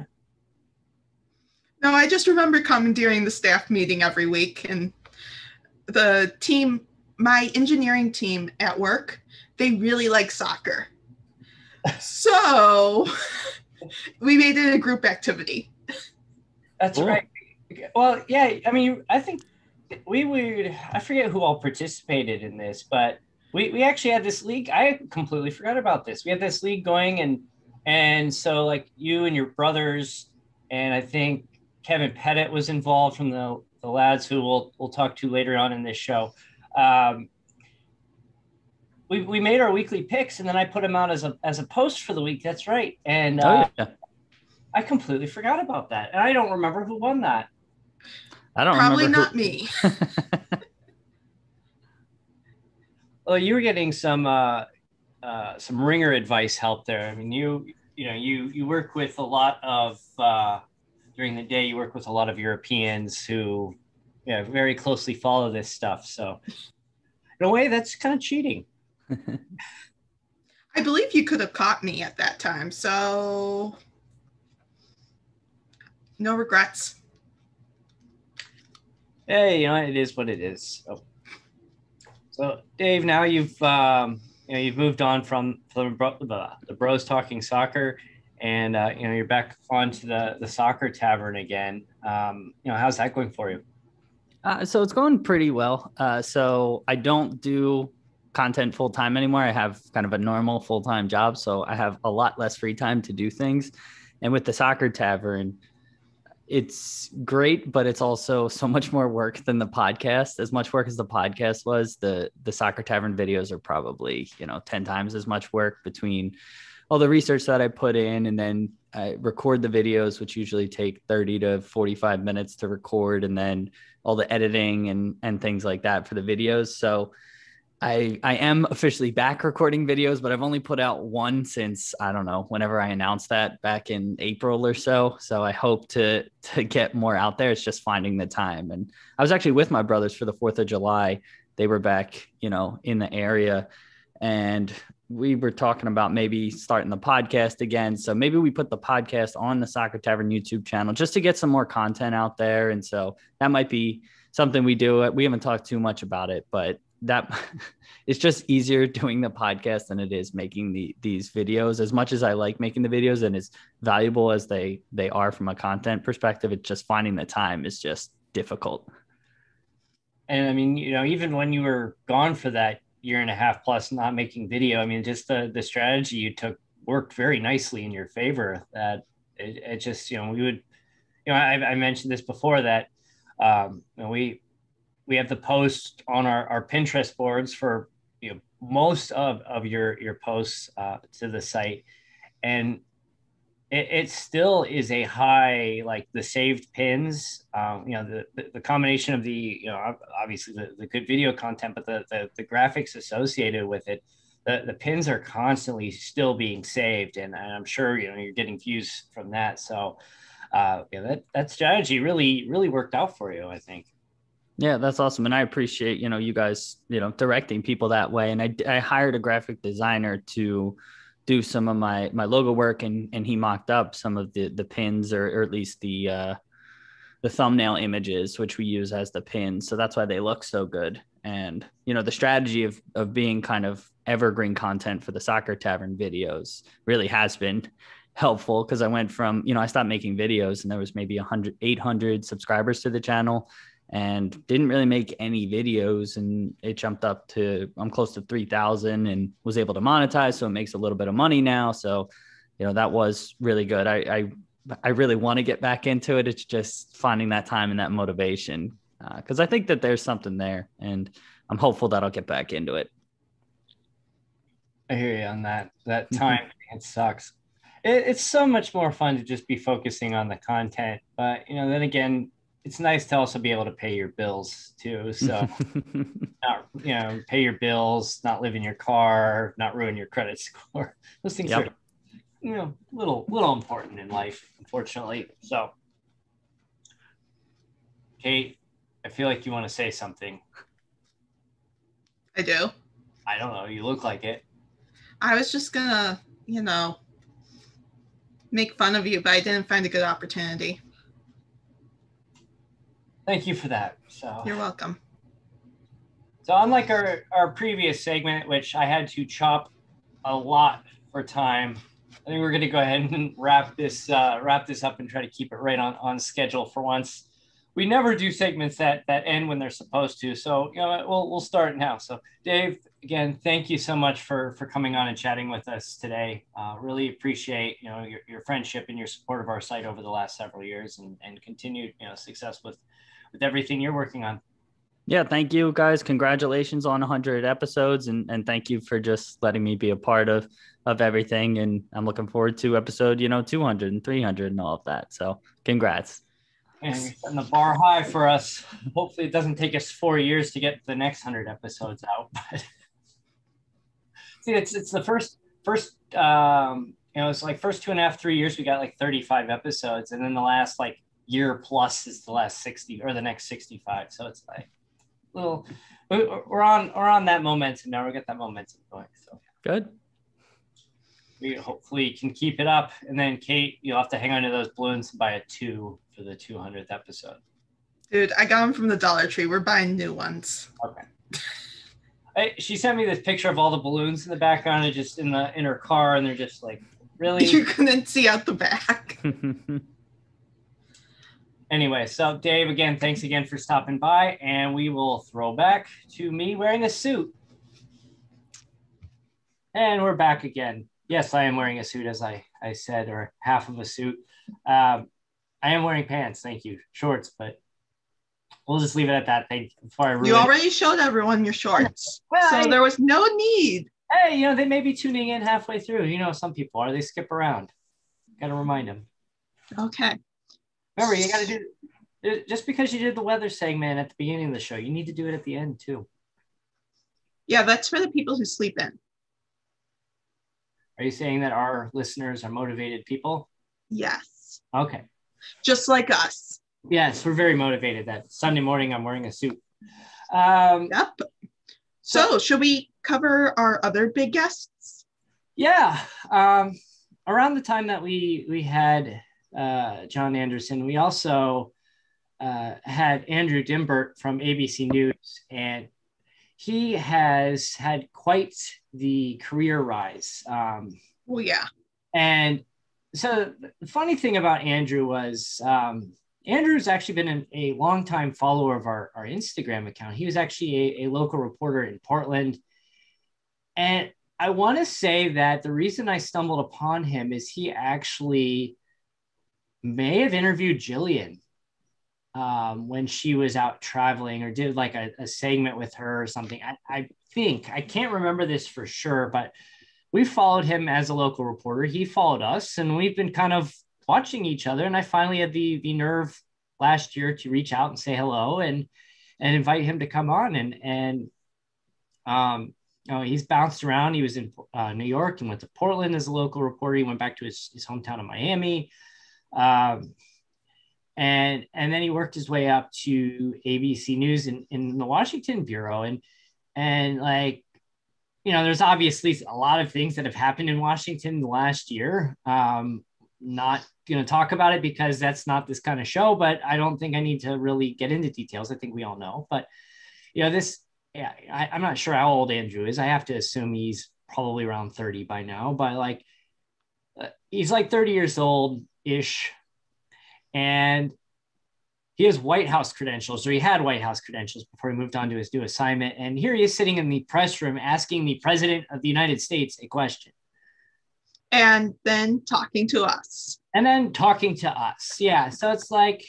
No, I just remember commandeering the staff meeting every week, and the team my engineering team at work, they really like soccer. So we made it a group activity. That's Cool. right. Well, yeah, I mean, I think I forget who all participated in this, but we actually had this league. I completely forgot about this. We had this league going, and so like you and your brothers, and I think Kevin Pettit was involved from the lads who we'll talk to later on in this show. We made our weekly picks, and then I put them out as a post for the week. That's right. And Oh yeah. I completely forgot about that. And I don't remember who won that. I don't Probably remember not me. Well, you were getting some ringer advice help there. I mean, you work with a lot of during the day. You work with a lot of Europeans who, very closely follow this stuff. So, in a way, that's kind of cheating. I believe you could have caught me at that time, so no regrets. Hey, it is what it is. So Dave, now you've moved on from the bros talking soccer, and you're back onto the soccer tavern again. How's that going for you? So it's going pretty well. So I don't do content full time anymore. I have kind of a normal full-time job, so I have a lot less free time to do things. And with the soccer tavern, it's great, but it's also so much more work than the podcast. As much work as the podcast was, the soccer tavern videos are probably 10 times as much work between all the research that I put in, and then I record the videos, which usually take 30 to 45 minutes to record, and then all the editing and things like that for the videos. So I am officially back recording videos, but I've only put out one since, I don't know, whenever I announced that back in April or so. So I hope to get more out there. It's just finding the time. And I was actually with my brothers for the 4th of July. They were back, in the area, and we were talking about maybe starting the podcast again. So maybe we put the podcast on the Soccer Tavern YouTube channel just to get some more content out there. And so that might be something we do. We haven't talked too much about it, but that it's just easier doing the podcast than it is making these videos. As much as I like making the videos and as valuable as they are from a content perspective, it's just finding the time is just difficult. And I mean, even when you were gone for that year and a half plus not making video, I mean, just the strategy you took worked very nicely in your favor. That it just, we would, I mentioned this before that we have the post on our Pinterest boards for most of your posts to the site, and it still is a high, like the saved pins, the combination of the obviously the good video content, but the graphics associated with it, the pins are constantly still being saved, and I'm sure you're getting views from that. So that strategy really worked out for you, I think. Yeah, that's awesome. And I appreciate, you guys, directing people that way. And I hired a graphic designer to do some of my logo work, and he mocked up some of the pins or at least the thumbnail images, which we use as the pins. So that's why they look so good. And, the strategy of being kind of evergreen content for the Soccer Tavern videos really has been helpful, because I went from, I stopped making videos and there was maybe 800 subscribers to the channel, and didn't really make any videos, and it jumped up to, I'm close to 3,000, and was able to monetize. So it makes a little bit of money now. So, that was really good. I really want to get back into it. It's just finding that time and that motivation. Cause I think that there's something there, and I'm hopeful that I'll get back into it. I hear you on that time. It sucks. It's so much more fun to just be focusing on the content. But, then again, it's nice to also be able to pay your bills too. So, pay your bills, not live in your car, not ruin your credit score. Those things are, little important in life, unfortunately. So, Kate, I feel like you want to say something. I do. I don't know. You look like it. I was just gonna, make fun of you, but I didn't find a good opportunity. Thank you for that. So you're welcome. So unlike our previous segment, which I had to chop a lot for time, I think we're going to go ahead and wrap this up and try to keep it right on schedule for once. We never do segments that end when they're supposed to. So, we'll start now. So Dave, again, thank you so much for coming on and chatting with us today. Really appreciate, your friendship and your support of our site over the last several years, and continued, success with everything you're working on. Yeah, thank you guys. Congratulations on 100 episodes, and thank you for just letting me be a part of everything. And I'm looking forward to episode, 200 and 300 and all of that. So congrats. And you're setting the bar high for us. Hopefully it doesn't take us 4 years to get the next 100 episodes out. But see, it's the first, it's like first 2.5, 3 years, we got like 35 episodes. And then the last like year plus is the last 60 or the next 65. So it's like, we're on that momentum now. We got that momentum going. So good. We hopefully can keep it up. And then Kate, you'll have to hang on to those balloons and buy a 2 for the 200th episode. Dude, I got them from the Dollar Tree. We're buying new ones. Okay. She sent me this picture of all the balloons in the background and just in her car, and they're just like, really? You couldn't see out the back. Anyway, so Dave, again, thanks again for stopping by, and we will throw back to me wearing a suit. And we're back again. Yes, I am wearing a suit, as I said, or half of a suit. I am wearing pants, thank you. Shorts, but we'll just leave it at that. You already showed everyone your shorts, so there was no need. Hey, they may be tuning in halfway through. Some people are. They skip around. Got to remind them. Okay. Remember, you got to do, just because you did the weather segment at the beginning of the show, you need to do it at the end too. Yeah, that's for the people who sleep in. Are you saying that our listeners are motivated people? Yes. Okay. Just like us. Yes, we're very motivated. That Sunday morning, I'm wearing a suit. Yep. So should we cover our other big guests? Yeah. Around the time that we had John Anderson, we also had Andrew Dimbert from ABC News, and he has had quite the career rise. Well, yeah. And so the funny thing about Andrew was Andrew's actually been a longtime follower of our Instagram account. He was actually a local reporter in Portland. And I want to say that the reason I stumbled upon him is he actually may have interviewed Jillian when she was out traveling, or did like a segment with her or something. I think, I can't remember this for sure, but we followed him as a local reporter. He followed us, and we've been kind of watching each other. And I finally had the nerve last year to reach out and say hello and invite him to come on. And he's bounced around. He was in New York and went to Portland as a local reporter. He went back to his hometown of Miami. And then he worked his way up to ABC News in the Washington bureau. And like, there's obviously a lot of things that have happened in Washington the last year. Not going to talk about it because that's not this kind of show, but I don't think I need to really get into details. I think we all know, but I'm not sure how old Andrew is. I have to assume he's probably around 30 by now, but like, he's like 30 years old ish. And he has White House credentials, or he had White House credentials before he moved on to his new assignment. And here he is sitting in the press room asking the president of the United States a question. And then talking to us. Yeah. So it's like,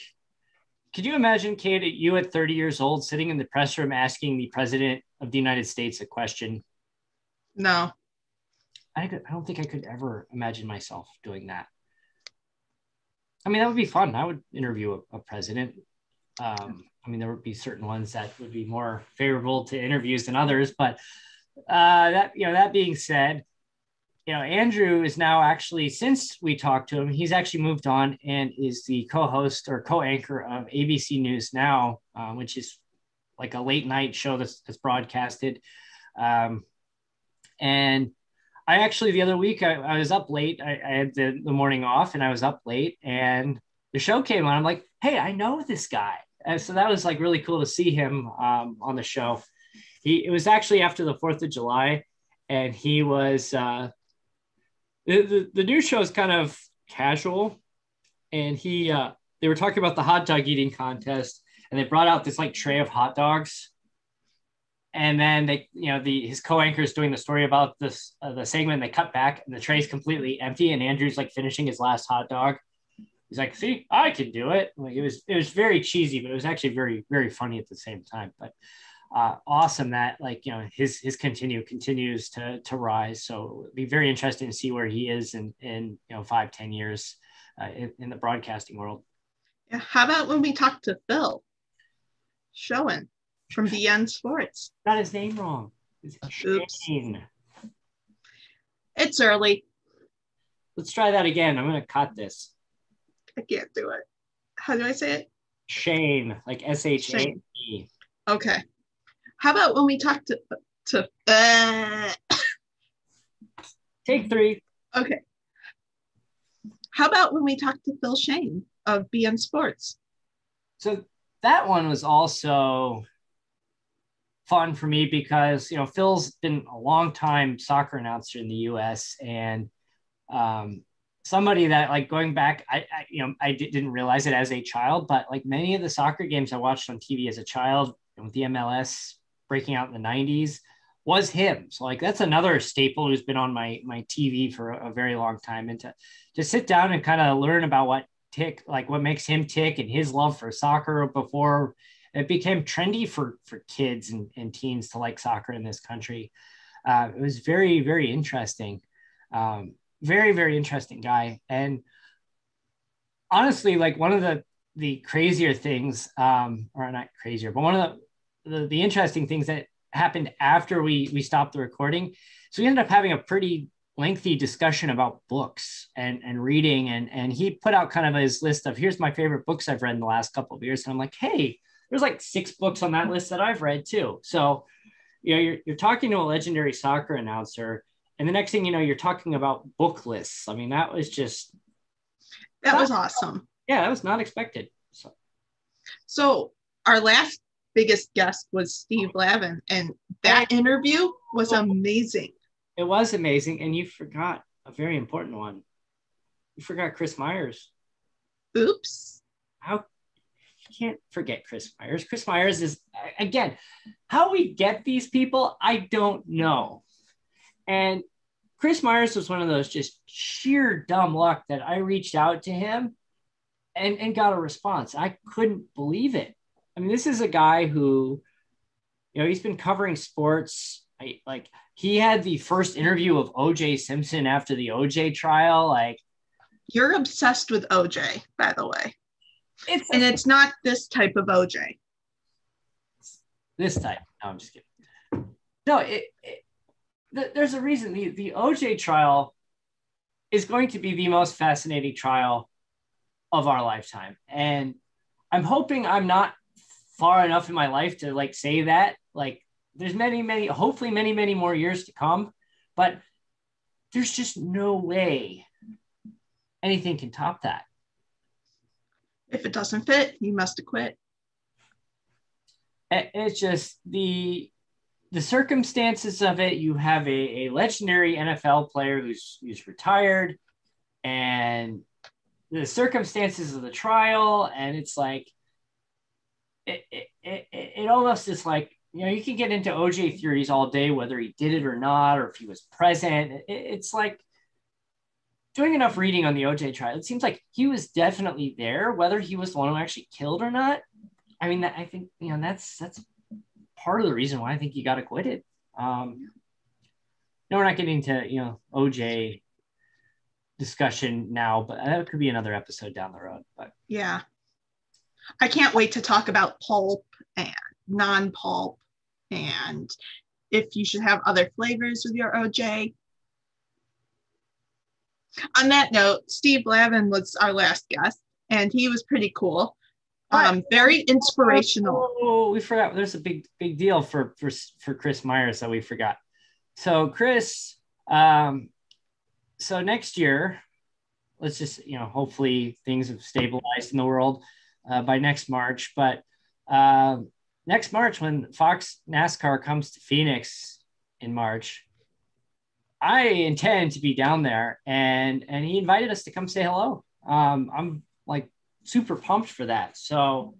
could you imagine, Kate, you at 30 years old sitting in the press room asking the president of the United States a question? No. I don't think I could ever imagine myself doing that. I mean, that would be fun. I would interview a president. There would be certain ones that would be more favorable to interviews than others. But that being said, Andrew is now actually, since we talked to him, he's actually moved on and is the co-host or co-anchor of ABC News Now, which is like a late night show that's broadcasted. And I actually, the other week, I was up late. I had the morning off and I was up late and the show came on. I'm like, hey, I know this guy. And so that was like really cool to see him on the show. It was actually after the 4th of July, and he was the news show is kind of casual, and they were talking about the hot dog eating contest, and they brought out this like tray of hot dogs. And then his co-anchor is doing the story about this, the segment, and they cut back and the tray's completely empty. And Andrew's like finishing his last hot dog. He's like, see, I can do it. Like it was very cheesy, but it was actually very, very funny at the same time. But awesome that his continues to rise. So it'd be very interesting to see where he is in 5-10 years in the broadcasting world. Yeah. How about when we talk to Phil Schoen from BN Sports? Got his name wrong. It's Shane. It's early. Let's try that again. I'm going to cut this. I can't do it. How do I say it? Shane, like Shane. Okay. How about when we talk to Take 3. Okay. How about when we talk to Phil Schoen of BN Sports? So that one was also fun for me because, Phil's been a long time soccer announcer in the US, and somebody that like going back, I didn't realize it as a child, but like many of the soccer games I watched on TV as a child with the MLS breaking out in the 90s was him. So like, that's another staple who's been on my TV for a very long time. And to sit down and kind of learn about what makes him tick and his love for soccer before it became trendy for kids and teens to like soccer in this country. It was very, very interesting. Very, very interesting guy. And honestly, like one of the crazier things, or not crazier, but one of the interesting things that happened after we stopped the recording. So we ended up having a pretty lengthy discussion about books and reading. And he put out kind of his list of, here's my favorite books I've read in the last couple of years. And I'm like, hey, there's like 6 books on that list that I've read too. So, you're talking to a legendary soccer announcer, and the next thing you know, you're talking about book lists. I mean, that was awesome. Yeah, that was not expected. So our last biggest guest was Steve Lavin, and that interview was amazing. It was amazing, and you forgot a very important one. You forgot Chris Myers. Oops. How? You can't forget Chris Myers. Chris Myers is, again, how we get these people, I don't know. And Chris Myers was one of those just sheer dumb luck that I reached out to him and got a response. I couldn't believe it. I mean, this is a guy who, he's been covering sports. He had the first interview of O.J. Simpson after the O.J. trial. Like, you're obsessed with O.J., by the way. It's not this type of OJ. This type. No, I'm just kidding. No, there's a reason. The OJ trial is going to be the most fascinating trial of our lifetime. And I'm hoping I'm not far enough in my life to like say that. Like there's hopefully many more years to come. But there's just no way anything can top that. If it doesn't fit, you must have quit. It's just the circumstances of it. You have a legendary NFL player who's retired, and the circumstances of the trial, and it's like it almost is like, you can get into OJ theories all day, whether he did it or not, or if he was present. It's like doing enough reading on the OJ trial, it seems like he was definitely there, whether he was the one who actually killed or not. I mean, I think, that's part of the reason why I think he got acquitted. No, we're not getting to, OJ discussion now, but that could be another episode down the road. But yeah, I can't wait to talk about pulp and non-pulp, and if you should have other flavors with your OJ. On that note, Steve Lavin was our last guest, and he was pretty cool. Very inspirational. Oh, we forgot. There's a big deal for Chris Myers that we forgot. So Chris, so next year, let's just, hopefully things have stabilized in the world by next March. But next March, when Fox NASCAR comes to Phoenix in March, I intend to be down there, and he invited us to come say hello. I'm like super pumped for that. So,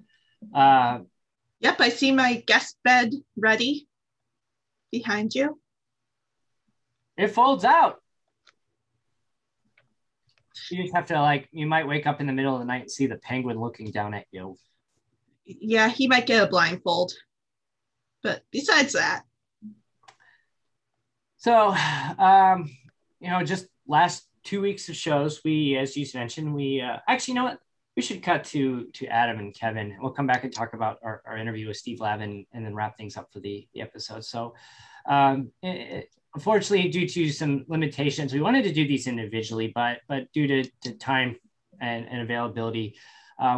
yep, I see my guest bed ready behind you. It folds out. You just have to you might wake up in the middle of the night and see the penguin looking down at you. Yeah, he might get a blindfold. But besides that. So, just last 2 weeks of shows, we, as you mentioned, we actually, you know what? We should cut to Adam and Kevin. We'll come back and talk about our interview with Steve Lavin and then wrap things up for the episode. So, unfortunately, due to some limitations, we wanted to do these individually, but due to time and availability,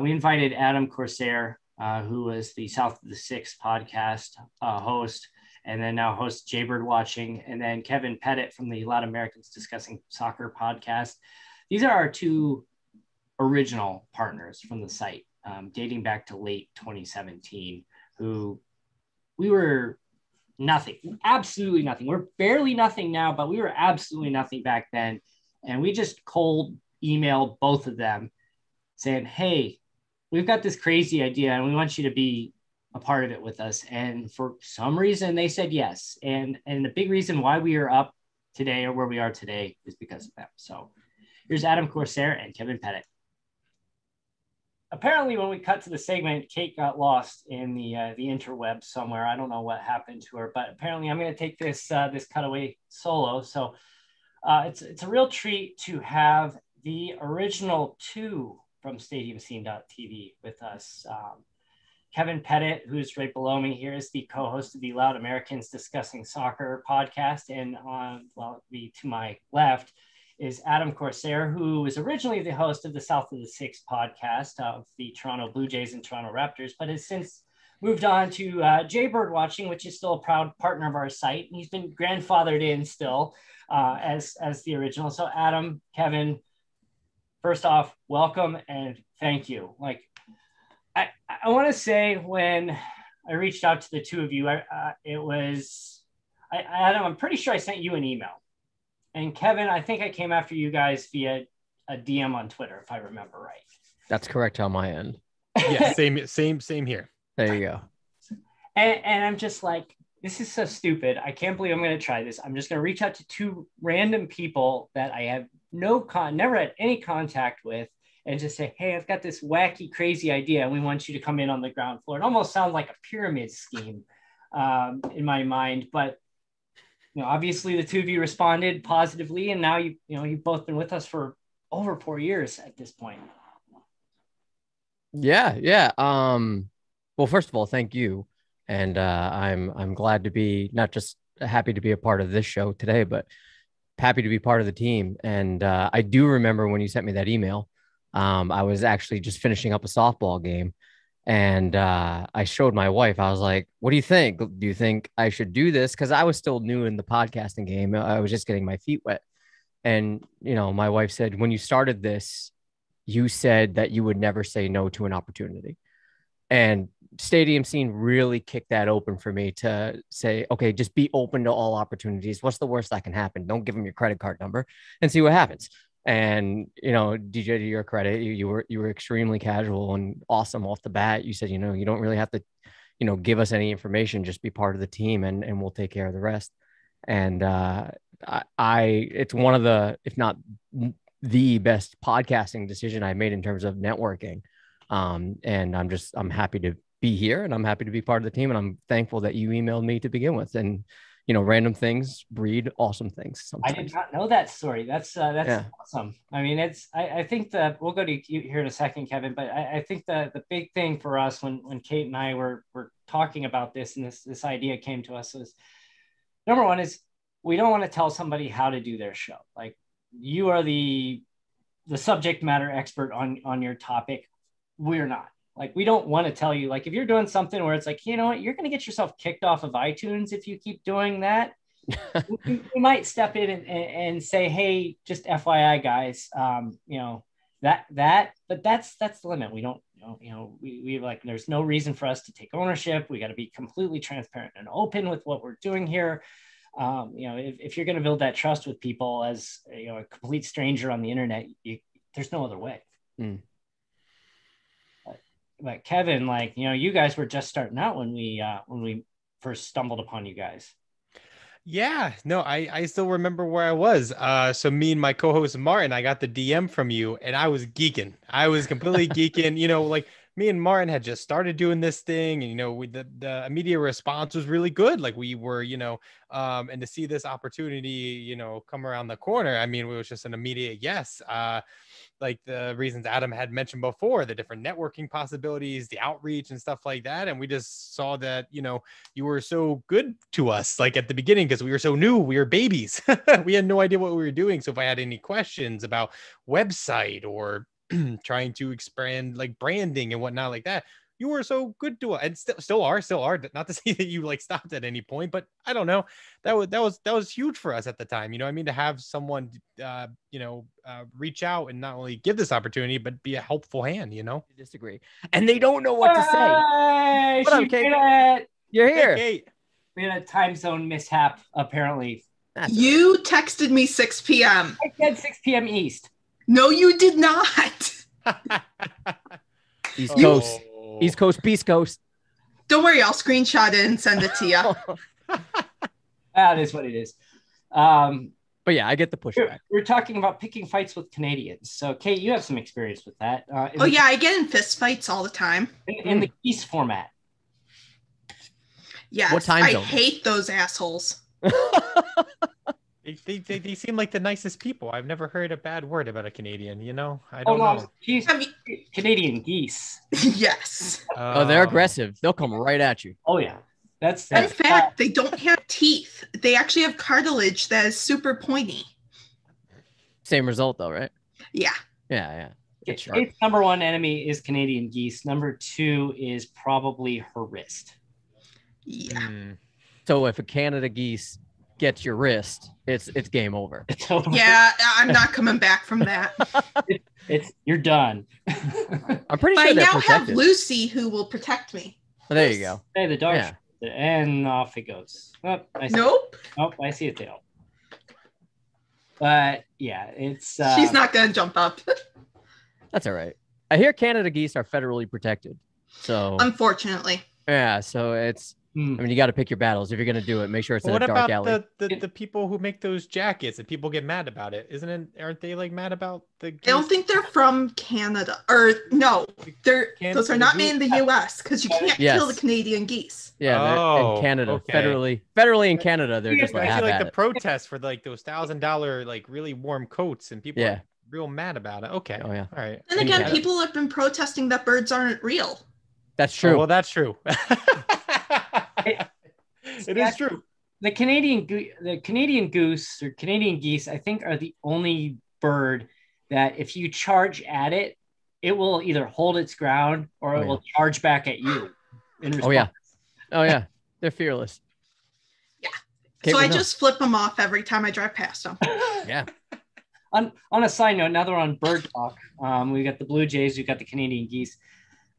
we invited Adam Corsair, who was the South of the Six podcast host, and then now hosts Jaybird Watching, and then Kevin Pettit from the Loud Americans Discussing Soccer podcast. These are our two original partners from the site, dating back to late 2017, who we were nothing, absolutely nothing. We're barely nothing now, but we were absolutely nothing back then. And we just cold emailed both of them saying, hey, we've got this crazy idea and we want you to be a part of it with us. And for some reason they said yes. And the big reason why we are up today or where we are today is because of them. So here's Adam Corsair and Kevin Pettit. Apparently, when we cut to the segment, Kate got lost in the interweb somewhere. I don't know what happened to her, but apparently I'm going to take this cutaway solo. So it's a real treat to have the original two from StadiumScene.tv with us. Kevin Pettit, who's right below me here, is the co-host of the Loud Americans Discussing Soccer podcast, and to my left is Adam Corsair, who was originally the host of the South of the Six podcast of the Toronto Blue Jays and Toronto Raptors, but has since moved on to Jaybird Watching, which is still a proud partner of our site. And he's been grandfathered in still as the original. So Adam, Kevin, first off, welcome and thank you. I want to say when I reached out to the two of you, Adam, I'm pretty sure I sent you an email. And Kevin, I think I came after you guys via a DM on Twitter, if I remember right. That's correct on my end. Yeah, same here. There you go. And I'm just like, this is so stupid. I can't believe I'm going to try this. I'm just going to reach out to two random people that I have never had any contact with, and just say, hey, I've got this wacky, crazy idea, and we want you to come in on the ground floor. It almost sounds like a pyramid scheme in my mind, but obviously the two of you responded positively, and now you've both been with us for over 4 years at this point. Yeah. Well, first of all, thank you, and I'm glad to be not just happy to be a part of this show today, but happy to be part of the team. And I do remember when you sent me that email. I was actually just finishing up a softball game, and I showed my wife. I was like, what do you think? Do you think I should do this? Because I was still new in the podcasting game. I was just getting my feet wet. And, my wife said, when you started this, you said that you would never say no to an opportunity. And Stadium Scene really kicked that open for me to say, okay, just be open to all opportunities. What's the worst that can happen? Don't give them your credit card number and see what happens. And, DJ, to your credit, you were extremely casual and awesome off the bat. You said, you don't really have to, give us any information, just be part of the team and we'll take care of the rest. And it's one of the, if not the best podcasting decision I made in terms of networking. And I'm happy to be here, and I'm happy to be part of the team. And I'm thankful that you emailed me to begin with. And, random things breed awesome things sometimes. I did not know that story. That's awesome. I mean, I think that we'll go to you here in a second, Kevin, but I think the big thing for us when Kate and I were talking about this, and this idea came to us, was number one is we don't want to tell somebody how to do their show. Like, you are the subject matter expert on your topic. We're not. Like, we don't want to tell you, like, if you're doing something where it's like, you know what, you're going to get yourself kicked off of iTunes if you keep doing that. we might step in and say, hey, just FYI, guys, but that's the limit. We don't, we like, there's no reason for us to take ownership. We got to be completely transparent and open with what we're doing here. If you're going to build that trust with people as a complete stranger on the internet, there's no other way. But Kevin, like, you guys were just starting out when we first stumbled upon you guys. Yeah, no, I still remember where I was. So me and my co-host Martin, I got the DM from you and I was geeking. I was completely geeking, like me and Martin had just started doing this thing and, the immediate response was really good. Like we were, and to see this opportunity, come around the corner, I mean, it was just an immediate yes. Like the reasons Adam had mentioned before, the different networking possibilities, the outreach and stuff like that. And we just saw that, you were so good to us, like at the beginning, because we were so new, we were babies. We had no idea what we were doing. So if I had any questions about website or trying to expand like branding and whatnot like that, you were so good to us and still are. Not to say that you like stopped at any point, but I don't know. That was huge for us at the time. To have someone, reach out and not only give this opportunity, but be a helpful hand, Disagree. And they don't know what to say. What up, Kate? You're here. Hey, Kate. We had a time zone mishap, apparently. You texted me 6 p.m. I said 6 p.m. East. No, you did not. East Coast. East Coast, Beast Coast. Don't worry, I'll screenshot it and send it to you. That is what it is. But yeah, I get the pushback. We're talking about picking fights with Canadians. So, Kate, you have some experience with that. I get in fist fights all the time. In the geese format. Yes, what time zone? I hate those assholes. They seem like the nicest people. I've never heard a bad word about a Canadian, I don't know. Canadian geese. Yes. Oh, they're aggressive. They'll come right at you. Oh, yeah. In fact, they don't have teeth. They actually have cartilage that is super pointy. Same result, though, right? Yeah. Yeah. Its number one enemy is Canadian geese. Number two is probably her wrist. Yeah. So if a Canada geese gets your wrist, it's game over. It's over. Yeah, I'm not coming back from that. You're done. I'm pretty But sure I they're now protected. have Lucy who will protect me. Well, there you go. Hey, the dog. Yeah. And off it goes. Oh, Nope. I see a tail. But yeah, it's she's not gonna jump up. That's all right. I hear Canada geese are federally protected. So unfortunately. Yeah, so it's I mean, you got to pick your battles. If you're going to do it, make sure it's in a dark alley. What about the people who make those jackets and people get mad about it? Aren't they like mad about the geese? I don't think they're from Canada. Or no, those are not made in the US because you can't kill the Canadian geese. Yeah, they're in Canada. Okay. Federally in Canada, they're just like, like the protests for like those $1,000 like really warm coats and people are real mad about it. Okay. Oh yeah. All right. And again, people have been protesting that birds aren't real. That's true. Oh, well, that's true. It is true. The Canadian goose or Canadian geese, I think, are the only bird that if you charge at it, it will either hold its ground or it will charge back at you. Oh yeah, they're fearless. Yeah. So I just flip them off every time I drive past them. Yeah. On a side note, now they're on bird talk. We got the blue jays, we got the Canadian geese.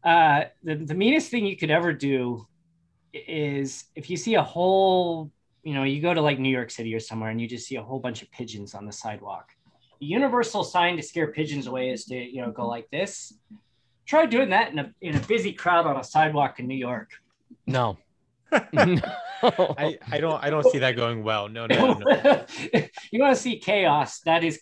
The meanest thing you could ever do is if you see a whole, you go to like New York City or somewhere and you just see a whole bunch of pigeons on the sidewalk. The universal sign to scare pigeons away is to, go like this. Try doing that in a busy crowd on a sidewalk in New York. No. I don't see that going well. No. You want to see chaos? That is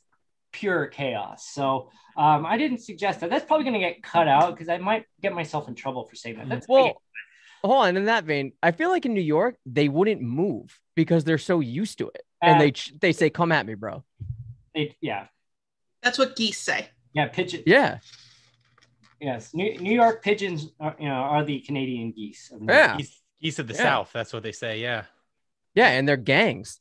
pure chaos. So I didn't suggest that. That's probably going to get cut out because I might get myself in trouble for saying that. That's hold on. In that vein, I feel like in New York they wouldn't move because they're so used to it, and they say, "Come at me, bro." That's what geese say. Yeah, pigeon. Yeah. Yes, New York pigeons are the Canadian geese. Geese of the South. That's what they say. Yeah. Yeah, and they're gangs.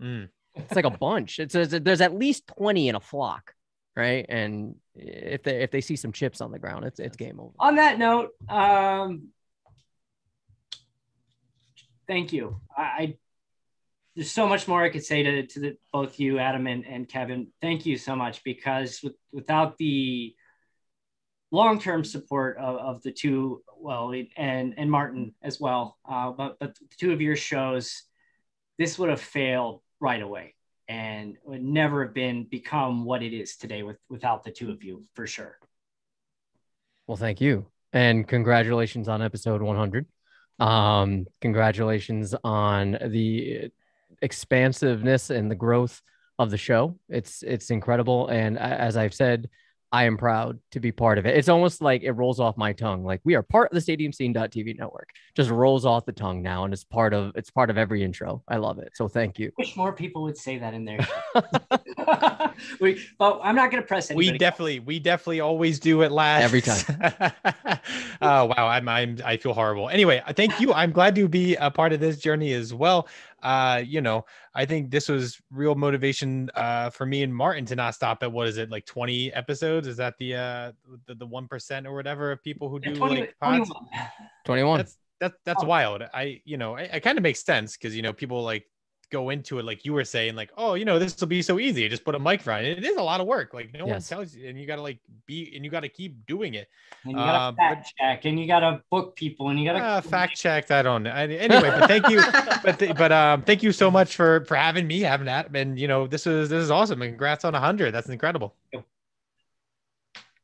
It's like a bunch. There's at least 20 in a flock, right? And if they see some chips on the ground, it's game over. On that note, thank you. there's so much more I could say to both you, Adam and Kevin. Thank you so much, because without the long-term support of the two, well, and Martin as well, but the two of your shows, this would have failed right away and would never have become what it is today without the two of you, for sure. Well, thank you. And congratulations on episode 100. Congratulations on the expansiveness and the growth of the show. It's incredible. And as I've said, I am proud to be part of it. It's almost like it rolls off my tongue. Like, we are part of the StadiumScene.tv network. Just rolls off the tongue now, and it's part of every intro. I love it. So thank you. Wish more people would say that in there. But I'm not going to press anybody. We definitely always do it last every time. Oh wow, I feel horrible. Anyway, thank you. I'm glad to be a part of this journey as well. I think this was real motivation for me and Martin to not stop at, what is it, like 20 episodes? Is that the 1% or whatever of people who do 20, like pods? 21. That's wild. I kind of makes sense, because people like go into it like you were saying, like, oh, this will be so easy, just put a mic front. It is a lot of work, like no one tells you, and you gotta you gotta keep doing it, and you gotta fact check, and you gotta book people, and you gotta fact check. I don't know. Anyway, but thank you. but thank you so much for having me, having that, and this is awesome, and congrats on 100. That's incredible.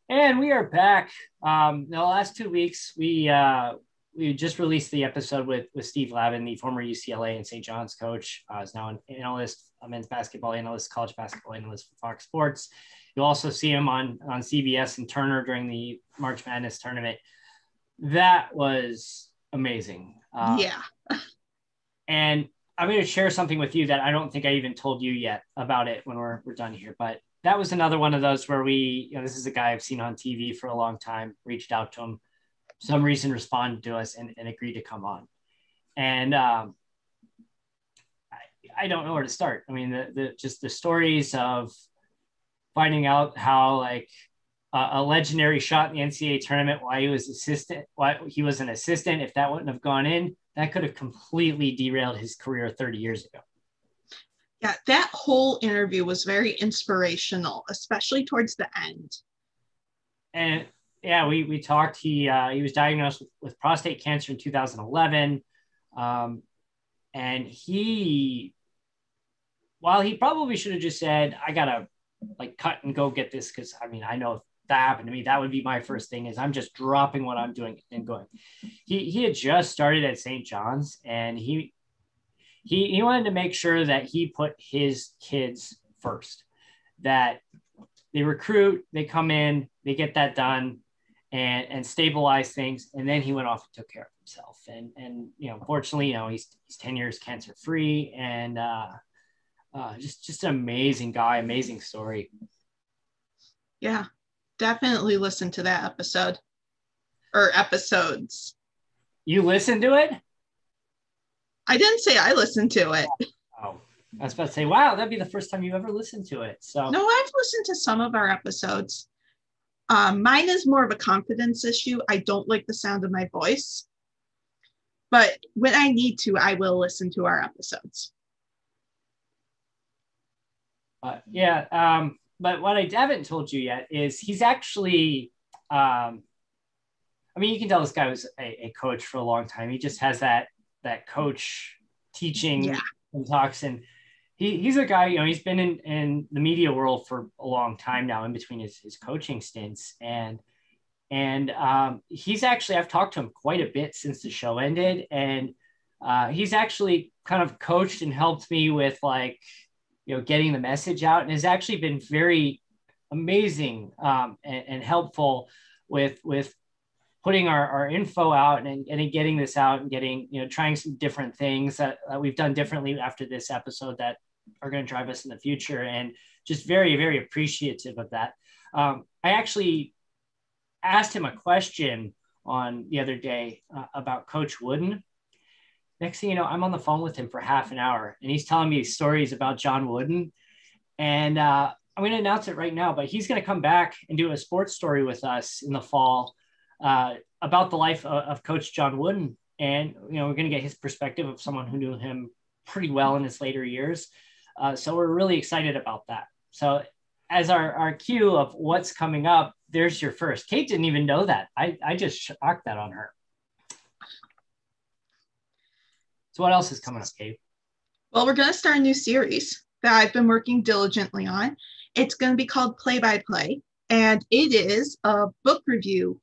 And we are back. The last 2 weeks, we just released the episode with Steve Lavin, the former UCLA and St. John's coach. Is now an analyst, a men's basketball analyst, college basketball analyst for Fox Sports. You'll also see him on CBS and Turner during the March Madness tournament. That was amazing. Yeah. And I'm going to share something with you that I don't think I even told you yet about it when we're done here. But that was another one of those where this is a guy I've seen on TV for a long time, reached out to him, some reason responded to us and agreed to come on. And I don't know where to start. I mean, the stories of finding out how like a legendary shot in the NCAA tournament, why he was an assistant. If that wouldn't have gone in, that could have completely derailed his career 30 years ago. Yeah, that whole interview was very inspirational, especially towards the end. And yeah, we talked. He was diagnosed with prostate cancer in 2011. And while he probably should have just said, I gotta like cut and go get this, because I know if that happened to me, that would be my first thing, is I'm just dropping what I'm doing and going. He had just started at St. John's, and he wanted to make sure that he put his kids first, that they recruit, they come in, they get that done, and stabilize things. And then he went off and took care of himself. And fortunately, he's 10 years cancer free, and just an amazing guy, amazing story. Yeah, definitely listen to that episode or episodes. You listened to it? I didn't say I listened to it. Oh, I was about to say, wow, that'd be the first time you've ever listened to it. So no, I've listened to some of our episodes. Mine is more of a confidence issue. I don't like the sound of my voice, but when I need to, I will listen to our episodes. But what I haven't told you yet is he's actually, you can tell this guy was a coach for a long time. He just has that coach teaching and talks, and he's a guy, he's been in the media world for a long time now, in between his coaching stints. And he's actually, I've talked to him quite a bit since the show ended. And he's actually kind of coached and helped me with getting the message out, and has actually been very amazing and helpful with putting our info out and getting this out, and getting, trying some different things that we've done differently after this episode that are going to drive us in the future. And just very, very appreciative of that. I actually asked him a question on the other day about Coach Wooden. Next thing you know, I'm on the phone with him for half an hour, and he's telling me stories about John Wooden. And I'm going to announce it right now, but he's going to come back and do a sports story with us in the fall about the life of Coach John Wooden. And, we're going to get his perspective of someone who knew him pretty well in his later years. So we're really excited about that. So as our cue of what's coming up, there's your first. Kate didn't even know that. I just shocked that on her. So what else is coming up, Kate? Well, we're going to start a new series that I've been working diligently on. It's going to be called Play by Play, and it is a book review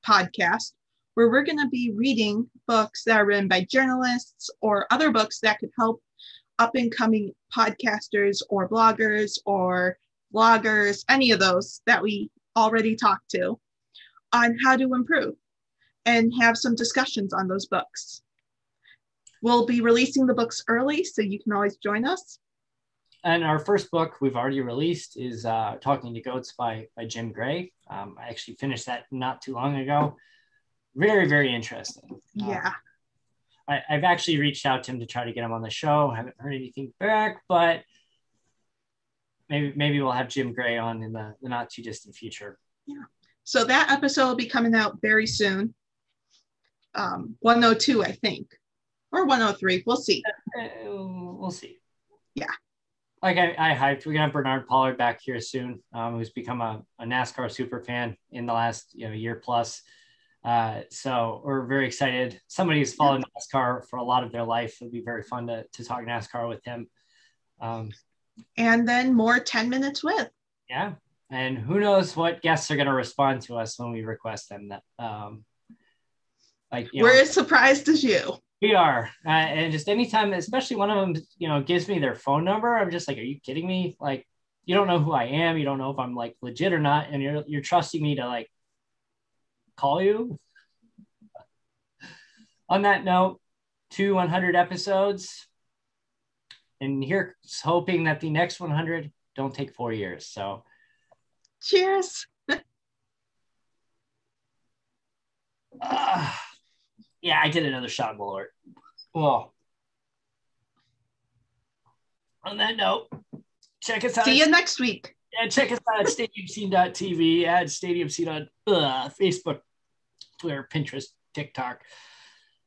podcast where we're going to be reading books that are written by journalists or other books that could help up-and-coming podcasters or bloggers or vloggers, any of those that we already talked to, on how to improve and have some discussions on those books. We'll be releasing the books early, so you can always join us. And our first book we've already released is Talking to Goats by Jim Gray. I actually finished that not too long ago. Very, very interesting. Yeah. I've actually reached out to him to try to get him on the show. Haven't heard anything back, but maybe we'll have Jim Gray on in the not too distant future. Yeah. So that episode will be coming out very soon. 102, I think. Or 103. We'll see. We'll see. Yeah. Like I hyped. We're gonna have Bernard Pollard back here soon, who's become a NASCAR super fan in the last year plus. So we're very excited. Somebody who's followed NASCAR for a lot of their life. It'll be very fun to talk NASCAR with him. And then more 10 Minutes With. Yeah. And who knows what guests are going to respond to us when we request them. That we're as surprised as you. We are. And just anytime, especially one of them, gives me their phone number, I'm just like, are you kidding me? Like, you don't know who I am. You don't know if I'm like legit or not. And you're trusting me to like call you. On that note, 100 episodes. And here's hoping that the next 100 don't take 4 years. So cheers. Yeah, I did another shot of Malört. Well, on that note, check us out. See you next week. Yeah, check us out at stadiumscene.tv, at Stadium Scene on Facebook, Twitter, Pinterest, TikTok.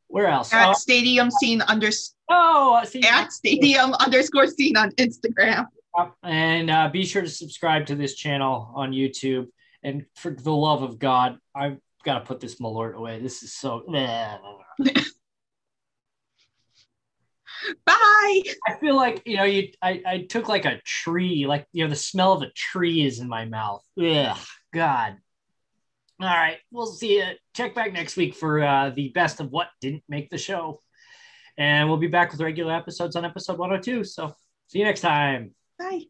Where else? At Stadium Scene at Stadium _ Scene on Instagram. And be sure to subscribe to this channel on YouTube. And for the love of God, I've got to put this Malört away. This is so. Bye. I feel like I took like a tree, like the smell of a tree is in my mouth. Ugh, God. All right, we'll see you. Check back next week for the best of what didn't make the show. And we'll be back with regular episodes on episode 102. So see you next time. Bye.